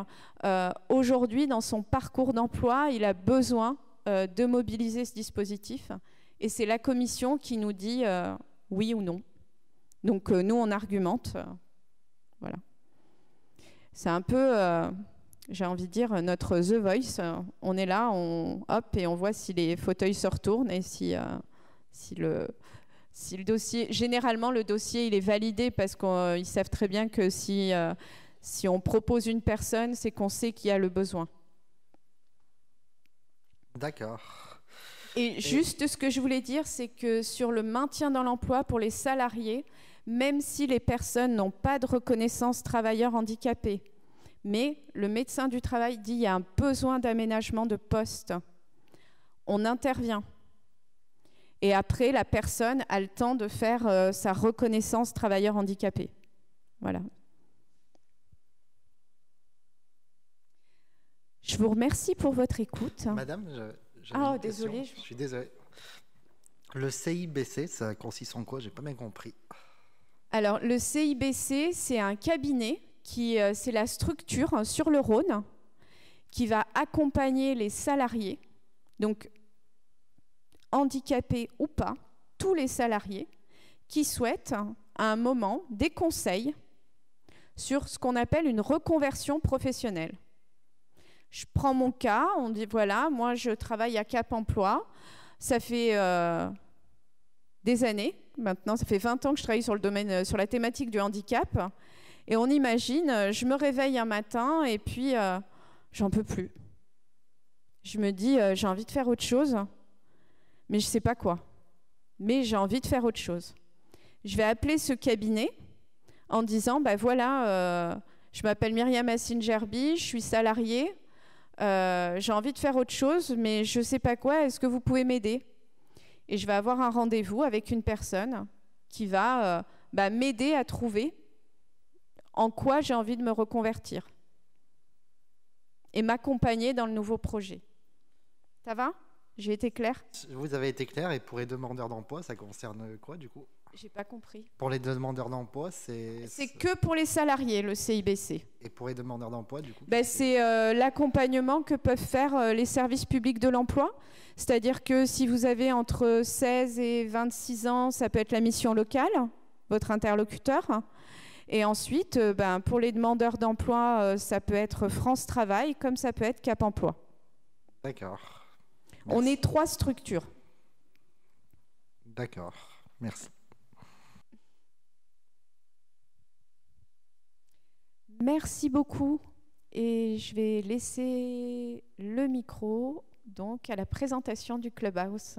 Aujourd'hui, dans son parcours d'emploi, il a besoin de mobiliser ce dispositif. Et c'est la commission qui nous dit oui ou non. Donc, nous, on argumente. Voilà. C'est un peu, j'ai envie de dire, notre The Voice. On est là, hop, et on voit si les fauteuils se retournent et si le dossier... Généralement, le dossier, il est validé parce qu'ils savent très bien que si on propose une personne, c'est qu'on sait qu'il y a le besoin. D'accord. Et juste ce que je voulais dire, c'est que sur le maintien dans l'emploi pour les salariés, même si les personnes n'ont pas de reconnaissance travailleur handicapé, mais le médecin du travail dit qu'il y a un besoin d'aménagement de poste, on intervient. Et après, la personne a le temps de faire sa reconnaissance travailleur handicapé. Voilà. Je vous remercie pour votre écoute. Madame, désolée. Je suis désolé. Le CIBC, ça consiste en quoi? J'ai pas bien compris. Alors, le CIBC, c'est un cabinet c'est la structure sur le Rhône qui va accompagner les salariés, donc handicapés ou pas, tous les salariés qui souhaitent à un moment des conseils sur ce qu'on appelle une reconversion professionnelle. Je prends mon cas, on dit voilà, moi je travaille à Cap Emploi, ça fait des années, maintenant ça fait 20 ans que je travaille sur le domaine, sur la thématique du handicap, et on imagine, je me réveille un matin et puis j'en peux plus. Je me dis, j'ai envie de faire autre chose, mais je ne sais pas quoi. Mais j'ai envie de faire autre chose. Je vais appeler ce cabinet en disant, voilà, je m'appelle Myriam Assine-Gerbi, je suis salariée, j'ai envie de faire autre chose, mais je ne sais pas quoi, est-ce que vous pouvez m'aider? Et je vais avoir un rendez-vous avec une personne qui va m'aider à trouver en quoi j'ai envie de me reconvertir et m'accompagner dans le nouveau projet. Ça va? J'ai été claire? Vous avez été claire, et pour les demandeurs d'emploi, ça concerne quoi du coup? J'ai pas compris. Pour les demandeurs d'emploi, c'est que pour les salariés, le CIBC. Et pour les demandeurs d'emploi, du coup? C'est l'accompagnement que peuvent faire les services publics de l'emploi. C'est-à-dire que si vous avez entre 16 et 26 ans, ça peut être la mission locale, votre interlocuteur. Et ensuite, pour les demandeurs d'emploi, ça peut être France Travail, comme ça peut être Cap Emploi. D'accord. On est 3 structures. D'accord. Merci. Merci beaucoup. Et je vais laisser le micro donc à la présentation du Clubhouse.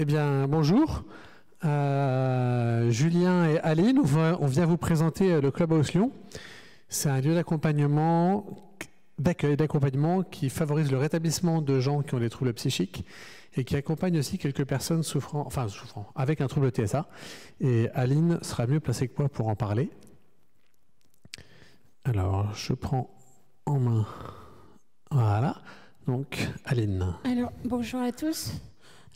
Eh bien, bonjour. Julien et Aline, on vient vous présenter le Clubhouse Lyon. C'est un lieu d'accueil, d'accompagnement qui favorise le rétablissement de gens qui ont des troubles psychiques et qui accompagne aussi quelques personnes souffrant avec un trouble TSA. Et Aline sera mieux placée que moi pour en parler. Alors, je prends en main. Voilà. Donc, Aline. Alors, bonjour à tous.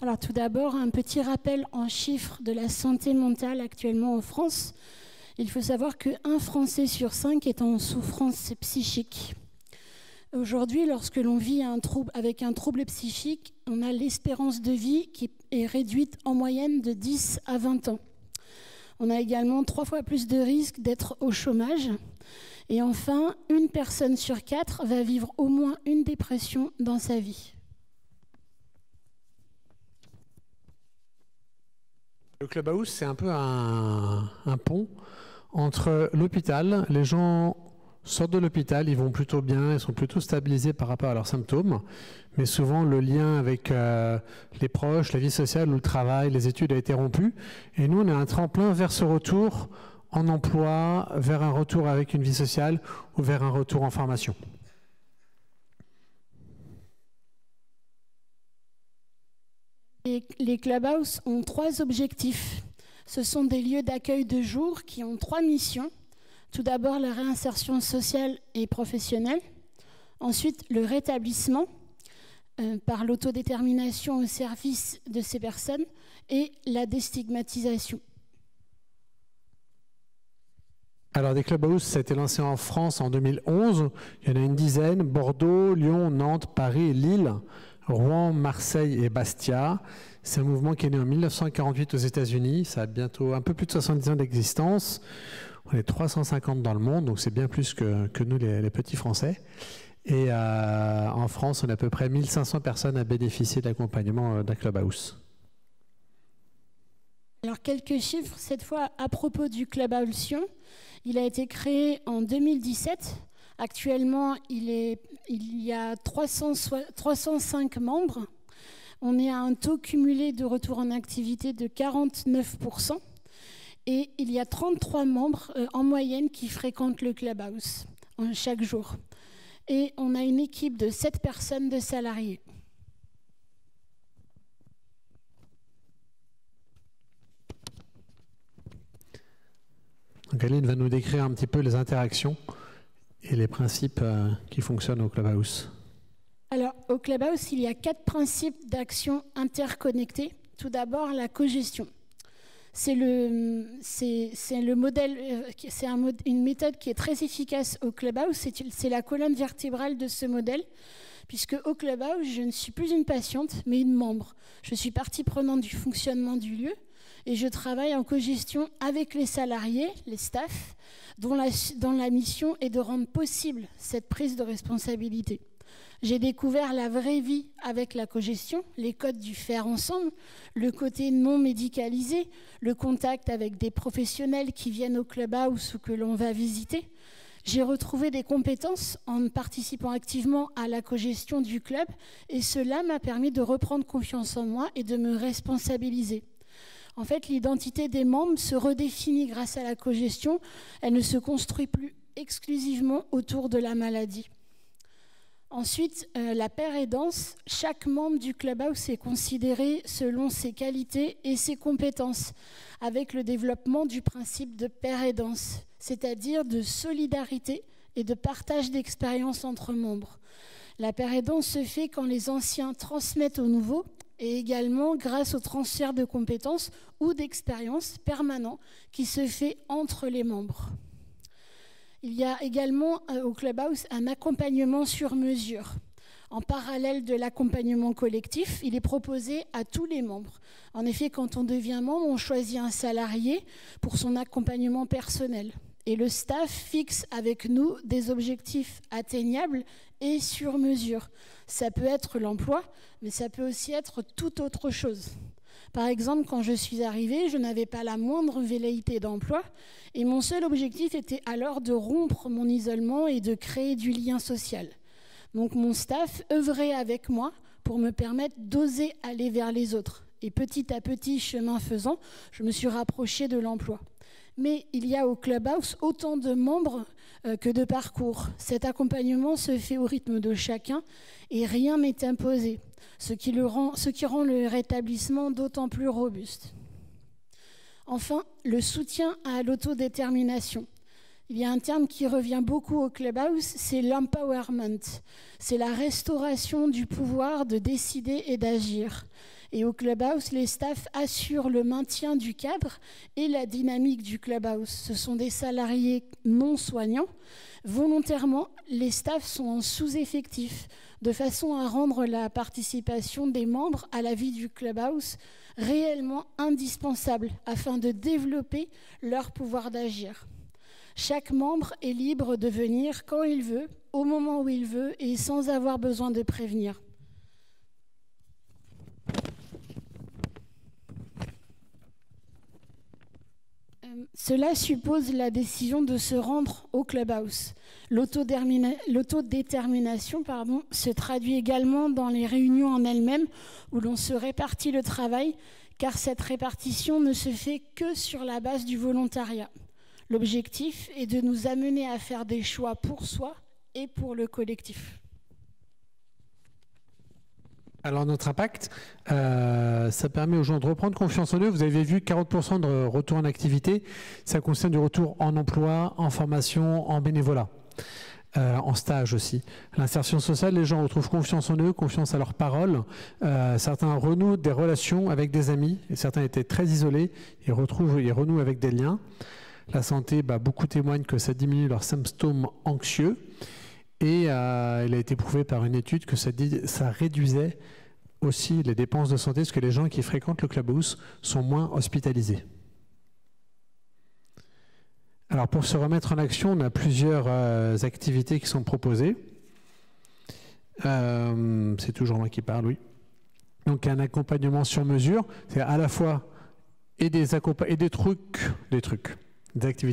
Alors, tout d'abord, un petit rappel en chiffres de la santé mentale actuellement en France. Il faut savoir qu'un Français sur 5 est en souffrance psychique. Aujourd'hui, lorsque l'on vit avec un trouble psychique, on a l'espérance de vie qui est réduite en moyenne de 10 à 20 ans. On a également 3 fois plus de risques d'être au chômage. Et enfin, une personne sur 4 va vivre au moins une dépression dans sa vie. Le Clubhouse, c'est un peu un pont entre l'hôpital. Les gens sortent de l'hôpital, ils vont plutôt bien, ils sont plutôt stabilisés par rapport à leurs symptômes. Mais souvent, le lien avec les proches, la vie sociale ou le travail, les études a été rompu. Et nous, on est un tremplin vers ce retour en emploi, vers un retour avec une vie sociale ou vers un retour en formation. Les Clubhouse ont 3 objectifs. Ce sont des lieux d'accueil de jour qui ont 3 missions. Tout d'abord, la réinsertion sociale et professionnelle. Ensuite, le rétablissement par l'autodétermination au service de ces personnes et la déstigmatisation. Alors, des Clubhouse, ça a été lancé en France en 2011. Il y en a une dizaine: Bordeaux, Lyon, Nantes, Paris, Lille, Rouen, Marseille et Bastia. C'est un mouvement qui est né en 1948 aux États-Unis. Ça a bientôt un peu plus de 70 ans d'existence. On est 350 dans le monde, donc c'est bien plus que nous, les petits Français. Et en France, on a à peu près 1500 personnes à bénéficier de l'accompagnement d'un Clubhouse. Alors, quelques chiffres, cette fois à propos du Clubhouse Lyon. Il a été créé en 2017. Actuellement, il y a 305 membres. On est à un taux cumulé de retour en activité de 49%. Et il y a 33 membres en moyenne qui fréquentent le Clubhouse chaque jour. Et on a une équipe de 7 personnes de salariés. Donc Aline va nous décrire un petit peu les interactions et les principes qui fonctionnent au Clubhouse. Alors, au Clubhouse, il y a 4 principes d'action interconnectés. Tout d'abord, la cogestion. C'est une méthode qui est très efficace au Clubhouse. C'est la colonne vertébrale de ce modèle, puisque au Clubhouse, je ne suis plus une patiente, mais une membre. Je suis partie prenante du fonctionnement du lieu et je travaille en cogestion avec les salariés, les staffs, dont la mission est de rendre possible cette prise de responsabilité. J'ai découvert la vraie vie avec la cogestion, les codes du faire ensemble, le côté non médicalisé, le contact avec des professionnels qui viennent au Clubhouse ou que l'on va visiter. J'ai retrouvé des compétences en participant activement à la cogestion du club et cela m'a permis de reprendre confiance en moi et de me responsabiliser. En fait, l'identité des membres se redéfinit grâce à la cogestion. Elle ne se construit plus exclusivement autour de la maladie. Ensuite, la paire aidance. Chaque membre du Clubhouse est considéré selon ses qualités et ses compétences, avec le développement du principe de paire aidance, c'est-à-dire de solidarité et de partage d'expériences entre membres. La paire aidance se fait quand les anciens transmettent aux nouveaux et également grâce au transfert de compétences ou d'expériences permanent qui se fait entre les membres. Il y a également au Clubhouse un accompagnement sur mesure. En parallèle de l'accompagnement collectif, il est proposé à tous les membres. En effet, quand on devient membre, on choisit un salarié pour son accompagnement personnel. Et le staff fixe avec nous des objectifs atteignables et sur mesure. Ça peut être l'emploi, mais ça peut aussi être toute autre chose. Par exemple, quand je suis arrivée, je n'avais pas la moindre velléité d'emploi et mon seul objectif était alors de rompre mon isolement et de créer du lien social. Donc mon staff œuvrait avec moi pour me permettre d'oser aller vers les autres Et petit à petit, chemin faisant, je me suis rapprochée de l'emploi. Mais il y a au Clubhouse autant de membres que de parcours. Cet accompagnement se fait au rythme de chacun et rien n'est imposé, ce qui rend le rétablissement d'autant plus robuste. Enfin, le soutien à l'autodétermination. Il y a un terme qui revient beaucoup au Clubhouse, c'est l'empowerment. C'est la restauration du pouvoir de décider et d'agir. Et au Clubhouse, les staffs assurent le maintien du cadre et la dynamique du Clubhouse. Ce sont des salariés non soignants. Volontairement, les staffs sont en sous-effectif, de façon à rendre la participation des membres à la vie du Clubhouse réellement indispensable afin de développer leur pouvoir d'agir. Chaque membre est libre de venir quand il veut, au moment où il veut et sans avoir besoin de prévenir. Cela suppose la décision de se rendre au Clubhouse. L'autodétermination se traduit également dans les réunions en elles-mêmes où l'on se répartit le travail, car cette répartition ne se fait que sur la base du volontariat. L'objectif est de nous amener à faire des choix pour soi et pour le collectif. Alors notre impact, ça permet aux gens de reprendre confiance en eux. Vous avez vu 40% de retour en activité. Ça concerne du retour en emploi, en formation, en bénévolat, en stage aussi. L'insertion sociale, les gens retrouvent confiance en eux, confiance à leurs paroles. Certains renouent des relations avec des amis. Et certains étaient très isolés. Ils renouent avec des liens. La santé, beaucoup témoignent que ça diminue leurs symptômes anxieux. Et il a été prouvé par une étude que ça réduisait aussi les dépenses de santé, parce que les gens qui fréquentent le Clubhouse sont moins hospitalisés. Alors pour se remettre en action, on a plusieurs activités qui sont proposées. C'est toujours moi qui parle, oui. Donc un accompagnement sur mesure, c'est à la fois des activités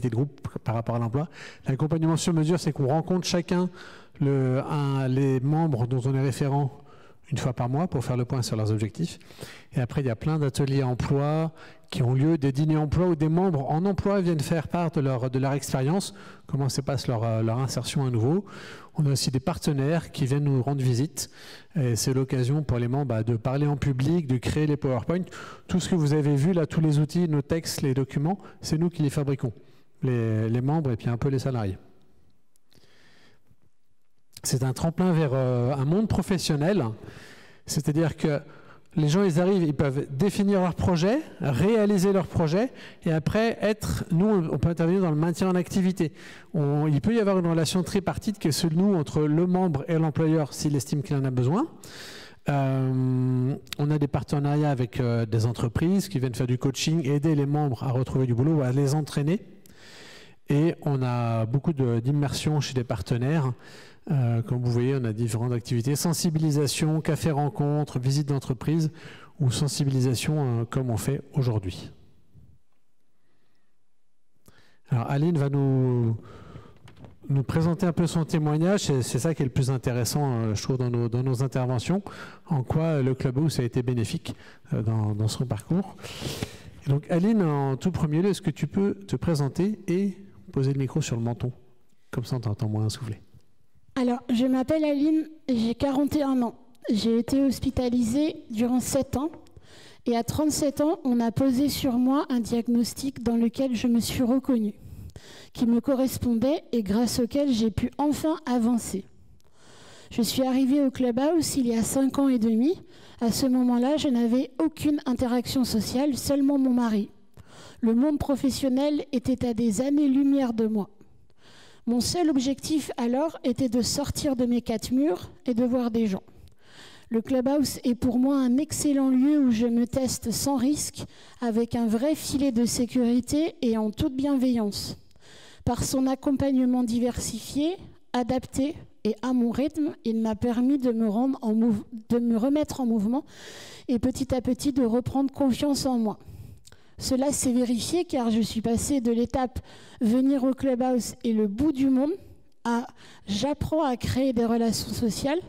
de groupe par rapport à l'emploi. L'accompagnement sur mesure, c'est qu'on rencontre chacun les membres dont on est référent une fois par mois pour faire le point sur leurs objectifs. Et après, il y a plein d'ateliers emploi qui ont lieu, des dîners emploi où des membres en emploi viennent faire part de leur expérience, comment se passe leur insertion à nouveau. On a aussi des partenaires qui viennent nous rendre visite. Et c'est l'occasion pour les membres de parler en public, de créer les PowerPoint. Tout ce que vous avez vu là, tous les outils, nos textes, les documents, c'est nous qui les fabriquons, les membres et puis un peu les salariés. C'est un tremplin vers un monde professionnel, c'est-à-dire que les gens, ils arrivent, ils peuvent définir leur projet, réaliser leur projet, et après, nous, on peut intervenir dans le maintien en activité. Il peut y avoir une relation tripartite qui est celle de nous entre le membre et l'employeur s'il estime qu'il en a besoin. On a des partenariats avec des entreprises qui viennent faire du coaching, aider les membres à retrouver du boulot, à les entraîner. Et on a beaucoup d'immersion chez des partenaires. Comme vous voyez, on a différentes activités, sensibilisation, café-rencontre, visite d'entreprise ou sensibilisation comme on fait aujourd'hui. Alors Aline va nous présenter un peu son témoignage, c'est ça qui est le plus intéressant, je trouve, dans nos interventions, en quoi le Clubhouse a été bénéfique dans son parcours. Et donc Aline, en tout premier lieu, est-ce que tu peux te présenter et poser le micro sur le menton, comme ça on t'entend moins souffler. Alors, je m'appelle Aline, j'ai 41 ans. J'ai été hospitalisée durant 7 ans. Et à 37 ans, on a posé sur moi un diagnostic dans lequel je me suis reconnue, qui me correspondait et grâce auquel j'ai pu enfin avancer. Je suis arrivée au Clubhouse il y a 5 ans et demi. À ce moment-là, je n'avais aucune interaction sociale, seulement mon mari. Le monde professionnel était à des années-lumière de moi. Mon seul objectif alors était de sortir de mes 4 murs et de voir des gens. Le Clubhouse est pour moi un excellent lieu où je me teste sans risque, avec un vrai filet de sécurité et en toute bienveillance. Par son accompagnement diversifié, adapté et à mon rythme, il m'a permis de me remettre en mouvement et petit à petit de reprendre confiance en moi. Cela s'est vérifié car je suis passée de l'étape venir au Clubhouse et le bout du monde à j'apprends à créer des relations sociales,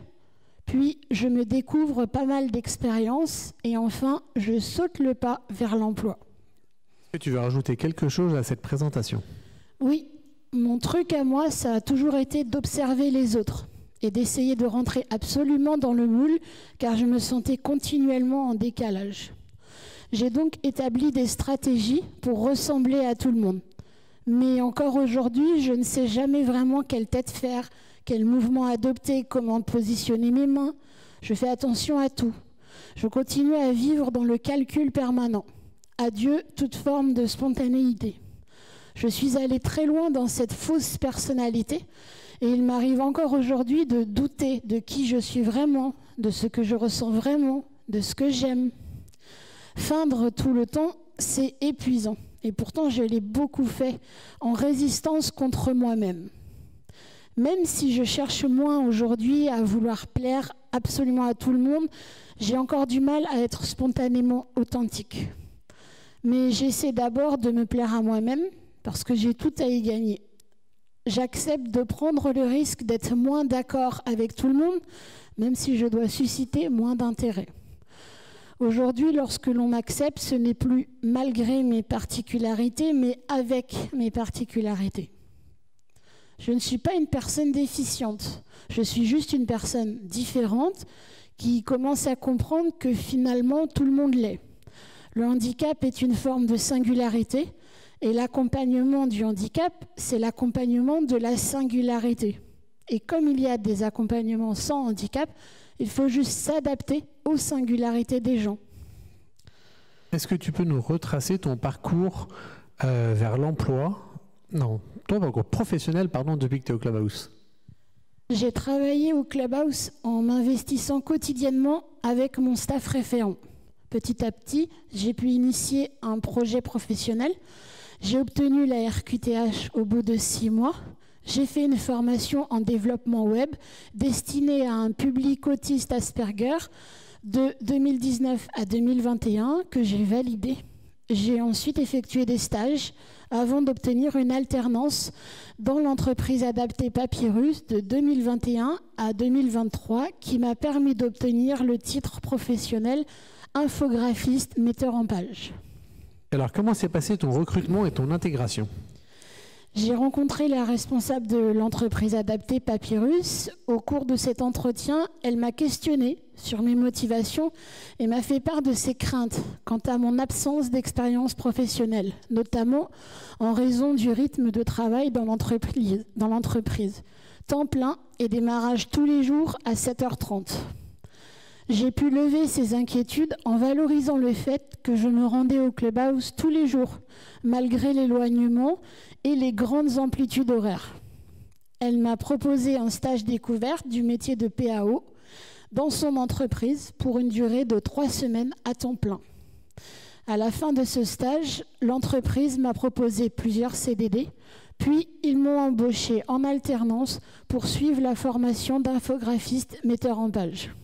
Puis, je me découvre pas mal d'expériences et enfin, je saute le pas vers l'emploi. Est-ce que tu veux rajouter quelque chose à cette présentation? Oui, mon truc à moi, ça a toujours été d'observer les autres et d'essayer de rentrer absolument dans le moule, car je me sentais continuellement en décalage. J'ai donc établi des stratégies pour ressembler à tout le monde. Mais encore aujourd'hui, je ne sais jamais vraiment quelle tête faire, quel mouvement adopter, comment positionner mes mains. Je fais attention à tout. Je continue à vivre dans le calcul permanent. Adieu toute forme de spontanéité. Je suis allée très loin dans cette fausse personnalité et il m'arrive encore aujourd'hui de douter de qui je suis vraiment, de ce que je ressens vraiment, de ce que j'aime. Feindre tout le temps, c'est épuisant. Et pourtant, je l'ai beaucoup fait en résistance contre moi-même. Même si je cherche moins aujourd'hui à vouloir plaire absolument à tout le monde, j'ai encore du mal à être spontanément authentique. Mais j'essaie d'abord de me plaire à moi-même parce que j'ai tout à y gagner. J'accepte de prendre le risque d'être moins d'accord avec tout le monde, même si je dois susciter moins d'intérêt. Aujourd'hui, lorsque l'on m'accepte, ce n'est plus malgré mes particularités, mais avec mes particularités. Je ne suis pas une personne déficiente, je suis juste une personne différente qui commence à comprendre que finalement tout le monde l'est. Le handicap est une forme de singularité et l'accompagnement du handicap, c'est l'accompagnement de la singularité. Et comme il y a des accompagnements sans handicap, il faut juste s'adapter aux singularités des gens. Est-ce que tu peux nous retracer ton parcours vers l'emploi? Non, ton parcours professionnel, pardon, depuis que tu es au Clubhouse. J'ai travaillé au Clubhouse en m'investissant quotidiennement avec mon staff référent. Petit à petit, j'ai pu initier un projet professionnel. J'ai obtenu la RQTH au bout de 6 mois. J'ai fait une formation en développement web destinée à un public autiste Asperger de 2019 à 2021 que j'ai validé. J'ai ensuite effectué des stages avant d'obtenir une alternance dans l'entreprise adaptée Papyrus de 2021 à 2023 qui m'a permis d'obtenir le titre professionnel infographiste metteur en page. Alors, comment s'est passé ton recrutement et ton intégration? J'ai rencontré la responsable de l'entreprise adaptée Papyrus. Au cours de cet entretien, elle m'a questionnée sur mes motivations et m'a fait part de ses craintes quant à mon absence d'expérience professionnelle, notamment en raison du rythme de travail dans l'entreprise. Temps plein et démarrage tous les jours à 7h30. J'ai pu lever ces inquiétudes en valorisant le fait que je me rendais au Clubhouse tous les jours, malgré l'éloignement et les grandes amplitudes horaires. Elle m'a proposé un stage découverte du métier de PAO dans son entreprise pour une durée de 3 semaines à temps plein. À la fin de ce stage, l'entreprise m'a proposé plusieurs CDD, puis ils m'ont embauché en alternance pour suivre la formation d'infographiste metteur en page.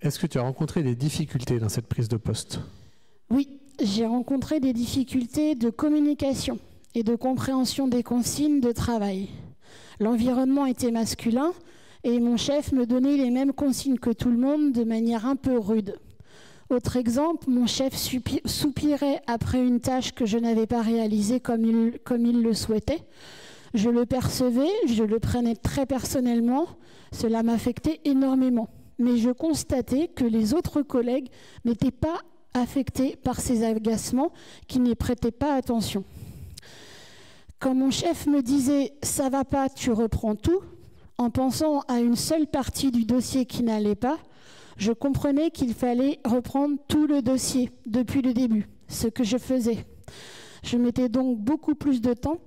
Est-ce que tu as rencontré des difficultés dans cette prise de poste? Oui, j'ai rencontré des difficultés de communication et de compréhension des consignes de travail. L'environnement était masculin et mon chef me donnait les mêmes consignes que tout le monde de manière un peu rude. Autre exemple, mon chef soupirait après une tâche que je n'avais pas réalisée comme il le souhaitait. Je le percevais, je le prenais très personnellement, cela m'affectait énormément. Mais je constatais que les autres collègues n'étaient pas affectés par ces agacements, qui n'y prêtaient pas attention. Quand mon chef me disait « ça va pas, tu reprends tout », en pensant à une seule partie du dossier qui n'allait pas, je comprenais qu'il fallait reprendre tout le dossier depuis le début, ce que je faisais. Je mettais donc beaucoup plus de temps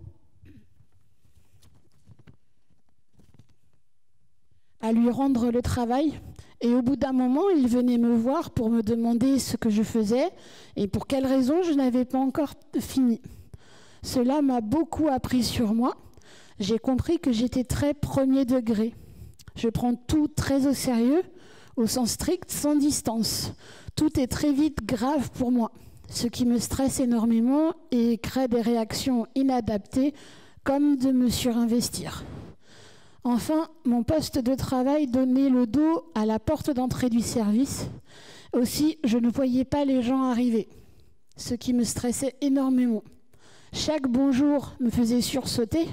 à lui rendre le travail. Et au bout d'un moment, il venait me voir pour me demander ce que je faisais et pour quelles raisons je n'avais pas encore fini. Cela m'a beaucoup appris sur moi. J'ai compris que j'étais très premier degré. Je prends tout très au sérieux, au sens strict, sans distance. Tout est très vite grave pour moi, ce qui me stresse énormément et crée des réactions inadaptées, comme de me surinvestir. Enfin, mon poste de travail donnait le dos à la porte d'entrée du service. Aussi, je ne voyais pas les gens arriver, ce qui me stressait énormément. Chaque bonjour me faisait sursauter.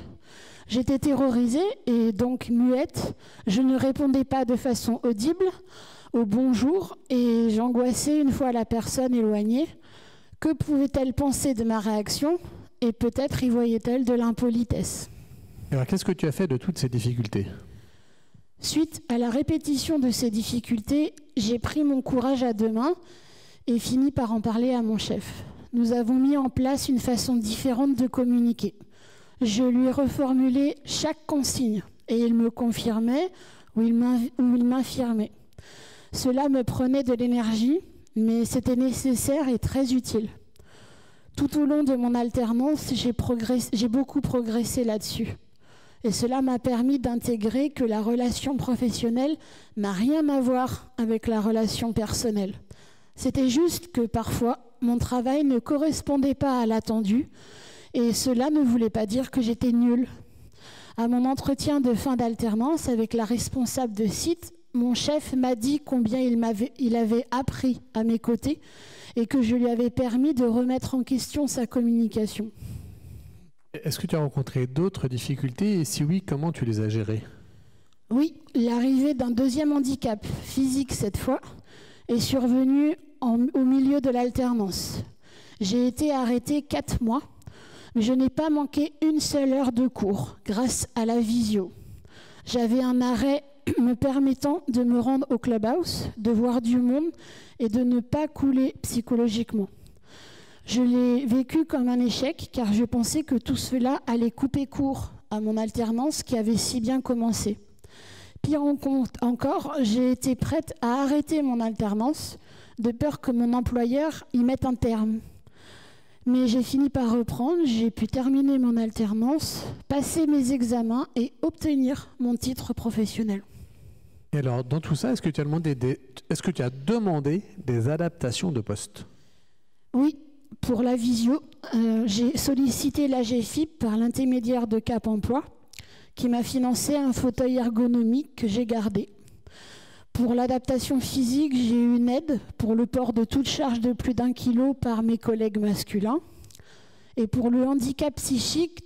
J'étais terrorisée et donc muette. Je ne répondais pas de façon audible au bonjour et j'angoissais une fois la personne éloignée. Que pouvait-elle penser de ma réaction? Et peut-être y voyait-elle de l'impolitesse. Alors, qu'est-ce que tu as fait de toutes ces difficultés? Suite à la répétition de ces difficultés, j'ai pris mon courage à deux mains et fini par en parler à mon chef. Nous avons mis en place une façon différente de communiquer. Je lui ai reformulé chaque consigne et il me confirmait ou il m'infirmait. Cela me prenait de l'énergie, mais c'était nécessaire et très utile. Tout au long de mon alternance, j'ai beaucoup progressé là-dessus. Et cela m'a permis d'intégrer que la relation professionnelle n'a rien à voir avec la relation personnelle. C'était juste que parfois, mon travail ne correspondait pas à l'attendu et cela ne voulait pas dire que j'étais nulle. À mon entretien de fin d'alternance avec la responsable de site, mon chef m'a dit combien il avait appris à mes côtés et que je lui avais permis de remettre en question sa communication. Est-ce que tu as rencontré d'autres difficultés et si oui, comment tu les as gérées? Oui, l'arrivée d'un deuxième handicap, physique cette fois, est survenue au milieu de l'alternance. J'ai été arrêtée 4 mois, mais je n'ai pas manqué une seule heure de cours grâce à la visio. J'avais un arrêt me permettant de me rendre au clubhouse, de voir du monde et de ne pas couler psychologiquement. Je l'ai vécu comme un échec car je pensais que tout cela allait couper court à mon alternance qui avait si bien commencé. Pire encore, j'ai été prête à arrêter mon alternance de peur que mon employeur y mette un terme. Mais j'ai fini par reprendre, j'ai pu terminer mon alternance, passer mes examens et obtenir mon titre professionnel. Et alors, dans tout ça, est-ce que tu as demandé des adaptations de poste? Oui. Pour la visio, j'ai sollicité l'AGFIP par l'intermédiaire de Cap Emploi, qui m'a financé un fauteuil ergonomique que j'ai gardé. Pour l'adaptation physique, j'ai eu une aide pour le port de toute charge de plus d'1 kilo par mes collègues masculins. Et pour le handicap psychique,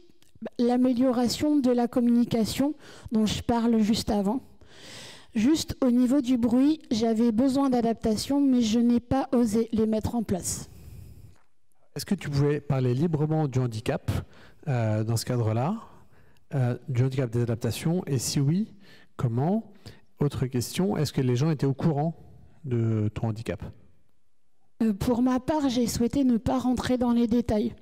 l'amélioration de la communication dont je parle juste avant. Juste au niveau du bruit, j'avais besoin d'adaptation, mais je n'ai pas osé les mettre en place. Est-ce que tu pouvais parler librement du handicap dans ce cadre-là, du handicap des adaptations? Et si oui, comment? Autre question, est-ce que les gens étaient au courant de ton handicap? Pour ma part, j'ai souhaité ne pas rentrer dans les détails.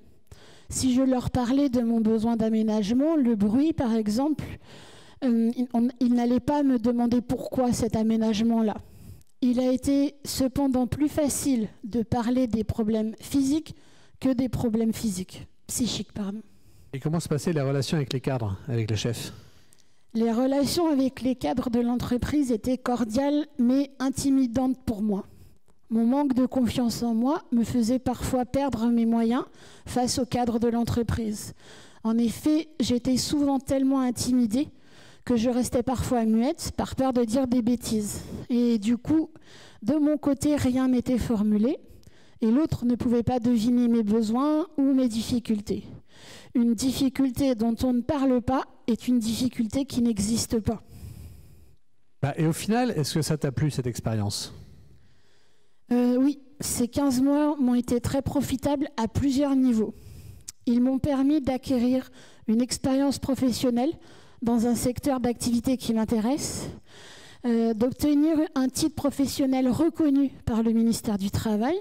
Si je leur parlais de mon besoin d'aménagement, le bruit par exemple, ils n'allaient pas me demander pourquoi cet aménagement-là. Il a été cependant plus facile de parler des problèmes physiques que des problèmes psychiques. Et comment se passaient les relations avec les cadres, avec les chefs? Les relations avec les cadres de l'entreprise étaient cordiales mais intimidantes pour moi. Mon manque de confiance en moi me faisait parfois perdre mes moyens face aux cadres de l'entreprise. En effet, j'étais souvent tellement intimidée que je restais parfois muette par peur de dire des bêtises. Et du coup, de mon côté, rien n'était formulé. Et l'autre ne pouvait pas deviner mes besoins ou mes difficultés. Une difficulté dont on ne parle pas est une difficulté qui n'existe pas. Et au final, est-ce que ça t'a plu cette expérience? Oui, ces 15 mois m'ont été très profitables à plusieurs niveaux. Ils m'ont permis d'acquérir une expérience professionnelle dans un secteur d'activité qui m'intéresse, d'obtenir un titre professionnel reconnu par le ministère du Travail,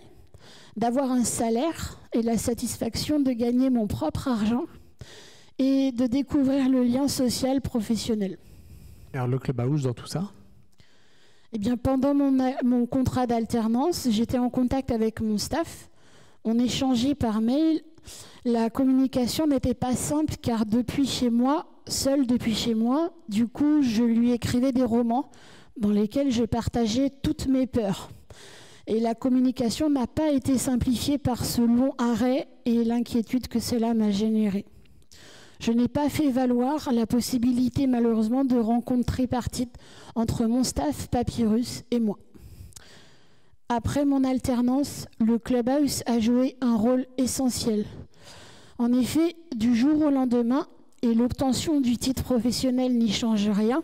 d'avoir un salaire et la satisfaction de gagner mon propre argent et de découvrir le lien social professionnel. Et alors le clubhouse dans tout ça? Eh bien, pendant mon contrat d'alternance, j'étais en contact avec mon staff. On échangeait par mail. La communication n'était pas simple car seule depuis chez moi, du coup, je lui écrivais des romans dans lesquels je partageais toutes mes peurs. Et la communication n'a pas été simplifiée par ce long arrêt et l'inquiétude que cela m'a généré. Je n'ai pas fait valoir la possibilité malheureusement de rencontres tripartites entre mon staff Papyrus et moi. Après mon alternance, le Clubhouse a joué un rôle essentiel. En effet, du jour au lendemain, et l'obtention du titre professionnel n'y change rien,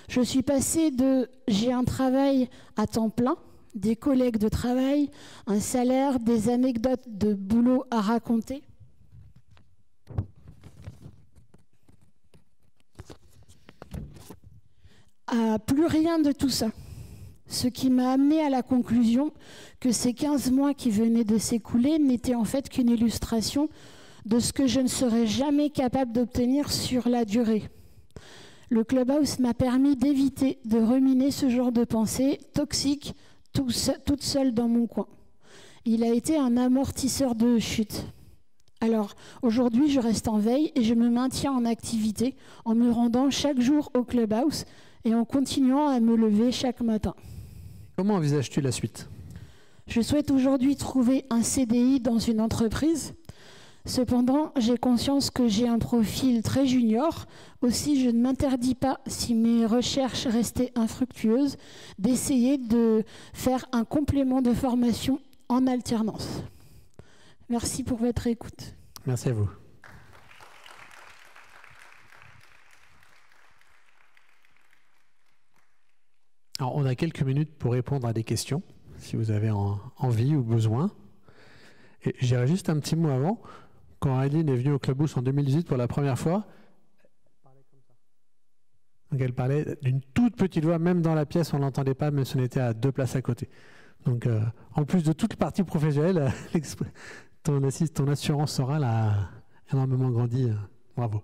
je suis passée de « j'ai un travail à temps plein », des collègues de travail, un salaire, des anecdotes de boulot à raconter, à plus rien de tout ça. Ce qui m'a amené à la conclusion que ces 15 mois qui venaient de s'écouler n'étaient en fait qu'une illustration de ce que je ne serais jamais capable d'obtenir sur la durée. Le Clubhouse m'a permis d'éviter de ruminer ce genre de pensée toxique toute seule dans mon coin. Il a été un amortisseur de chute. Alors, aujourd'hui, je reste en veille et je me maintiens en activité en me rendant chaque jour au Clubhouse et en continuant à me lever chaque matin. Comment envisages-tu la suite? Je souhaite aujourd'hui trouver un CDI dans une entreprise. Cependant, j'ai conscience que j'ai un profil très junior. Aussi, je ne m'interdis pas, si mes recherches restaient infructueuses, d'essayer de faire un complément de formation en alternance. Merci pour votre écoute. Merci à vous. Alors, on a quelques minutes pour répondre à des questions, si vous avez envie ou besoin. Et j'irai juste un petit mot avant. Quand Aileen est venue au Clubhouse en 2018 pour la première fois, donc elle parlait d'une toute petite voix, même dans la pièce, on ne l'entendait pas, même si on était à 2 places à côté. Donc, en plus de toute partie professionnelle, ton assurance orale a énormément grandi. Bravo.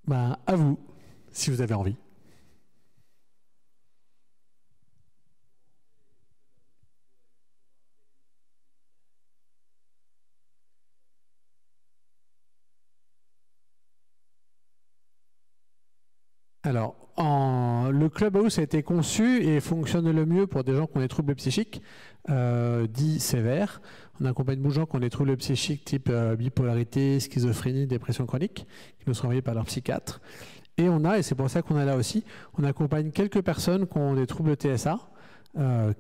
Bah, à vous, si vous avez envie. Alors, le Clubhouse a été conçu et fonctionne le mieux pour des gens qui ont des troubles psychiques dits sévères. On accompagne beaucoup de gens qui ont des troubles psychiques type bipolarité, schizophrénie, dépression chronique, qui nous sont envoyés par leur psychiatre. Et c'est pour ça qu'on est là aussi, on accompagne quelques personnes qui ont des troubles TSA,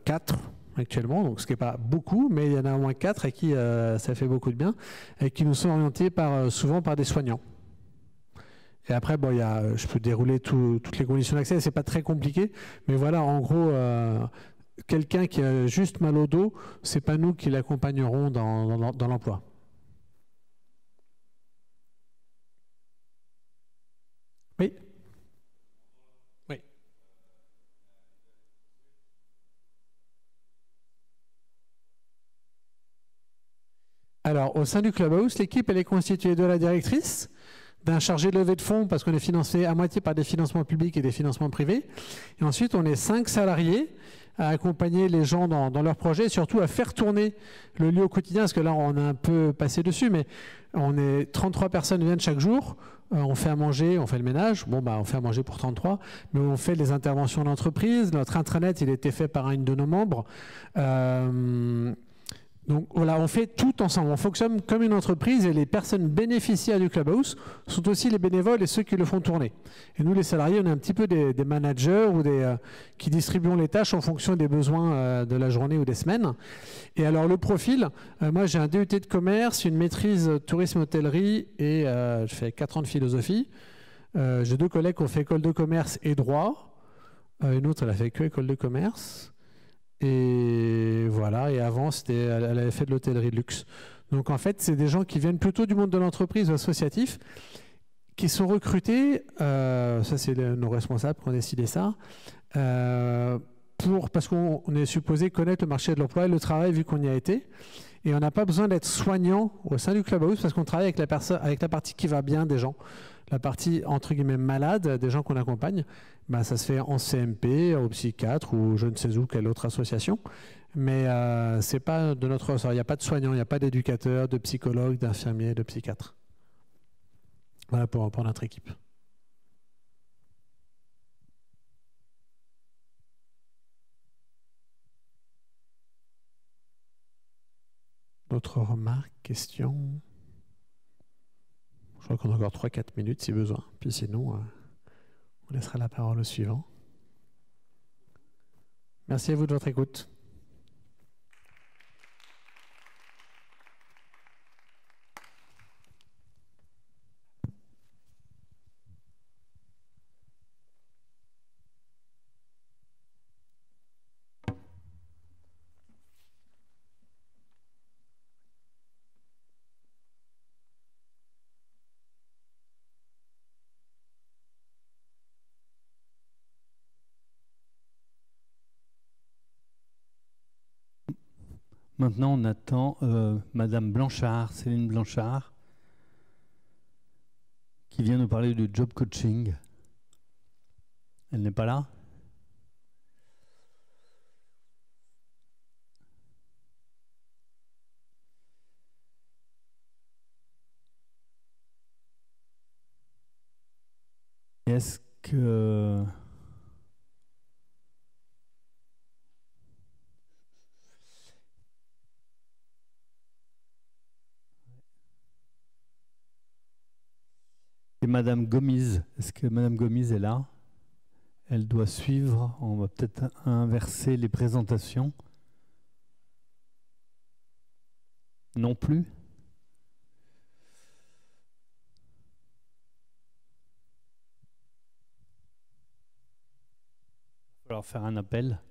4 actuellement, donc ce qui n'est pas beaucoup, mais il y en a au moins 4 à qui ça fait beaucoup de bien, et qui nous sont orientés souvent par des soignants. Et après, bon, je peux dérouler toutes les conditions d'accès, c'est pas très compliqué, mais voilà, en gros, quelqu'un qui a juste mal au dos, c'est pas nous qui l'accompagnerons dans l'emploi. Oui. Oui. Alors, au sein du Clubhouse, l'équipe, elle est constituée de la directrice, d'un chargé de levée de fonds, parce qu'on est financé à moitié par des financements publics et des financements privés. Et ensuite, on est 5 salariés à accompagner les gens dans leurs projets, et surtout à faire tourner le lieu au quotidien, parce que là, on a un peu passé dessus, mais on est 33 personnes viennent chaque jour. On fait à manger, on fait le ménage. Bon, on fait à manger pour 33, mais on fait les interventions d'entreprise. Notre intranet, il a été fait par un de nos membres. Donc voilà, on fait tout ensemble. On fonctionne comme une entreprise et les personnes bénéficiaires du Clubhouse sont aussi les bénévoles et ceux qui le font tourner. Et nous, les salariés, on est un petit peu des managers ou qui distribuons les tâches en fonction des besoins de la journée ou des semaines. Et alors le profil, moi j'ai un DUT de commerce, une maîtrise tourisme-hôtellerie et je fais 4 ans de philosophie. J'ai 2 collègues qui ont fait école de commerce et droit. Une autre, elle a fait que école de commerce. Et voilà, et avant, elle avait fait de l'hôtellerie de luxe. Donc en fait, c'est des gens qui viennent plutôt du monde de l'entreprise ou associatif, qui sont recrutés, ça c'est nos responsables qui ont décidé ça, parce qu'on est supposé connaître le marché de l'emploi et le travail vu qu'on y a été. Et on n'a pas besoin d'être soignant au sein du Clubhouse parce qu'on travaille avec la partie qui va bien des gens. La partie, entre guillemets, malade des gens qu'on accompagne, ça se fait en CMP, au psychiatre ou je ne sais où, quelle autre association. Mais ce n'est pas de notre ressort. Il n'y a pas de soignants, il n'y a pas d'éducateurs, de psychologues, d'infirmiers, de psychiatres. Voilà pour notre équipe. D'autres remarques, questions? crois qu'on a encore 3-4 minutes si besoin. Puis sinon, on laissera la parole au suivant. Merci à vous de votre écoute. Maintenant, on attend Madame Blanchard, Céline Blanchard, qui vient nous parler du job coaching. Elle n'est pas là ? Est-ce que... Et Madame Gomis, est-ce que Madame Gomis est là? Elle doit suivre, on va peut-être inverser les présentations. Non plus? Il va falloir faire un appel.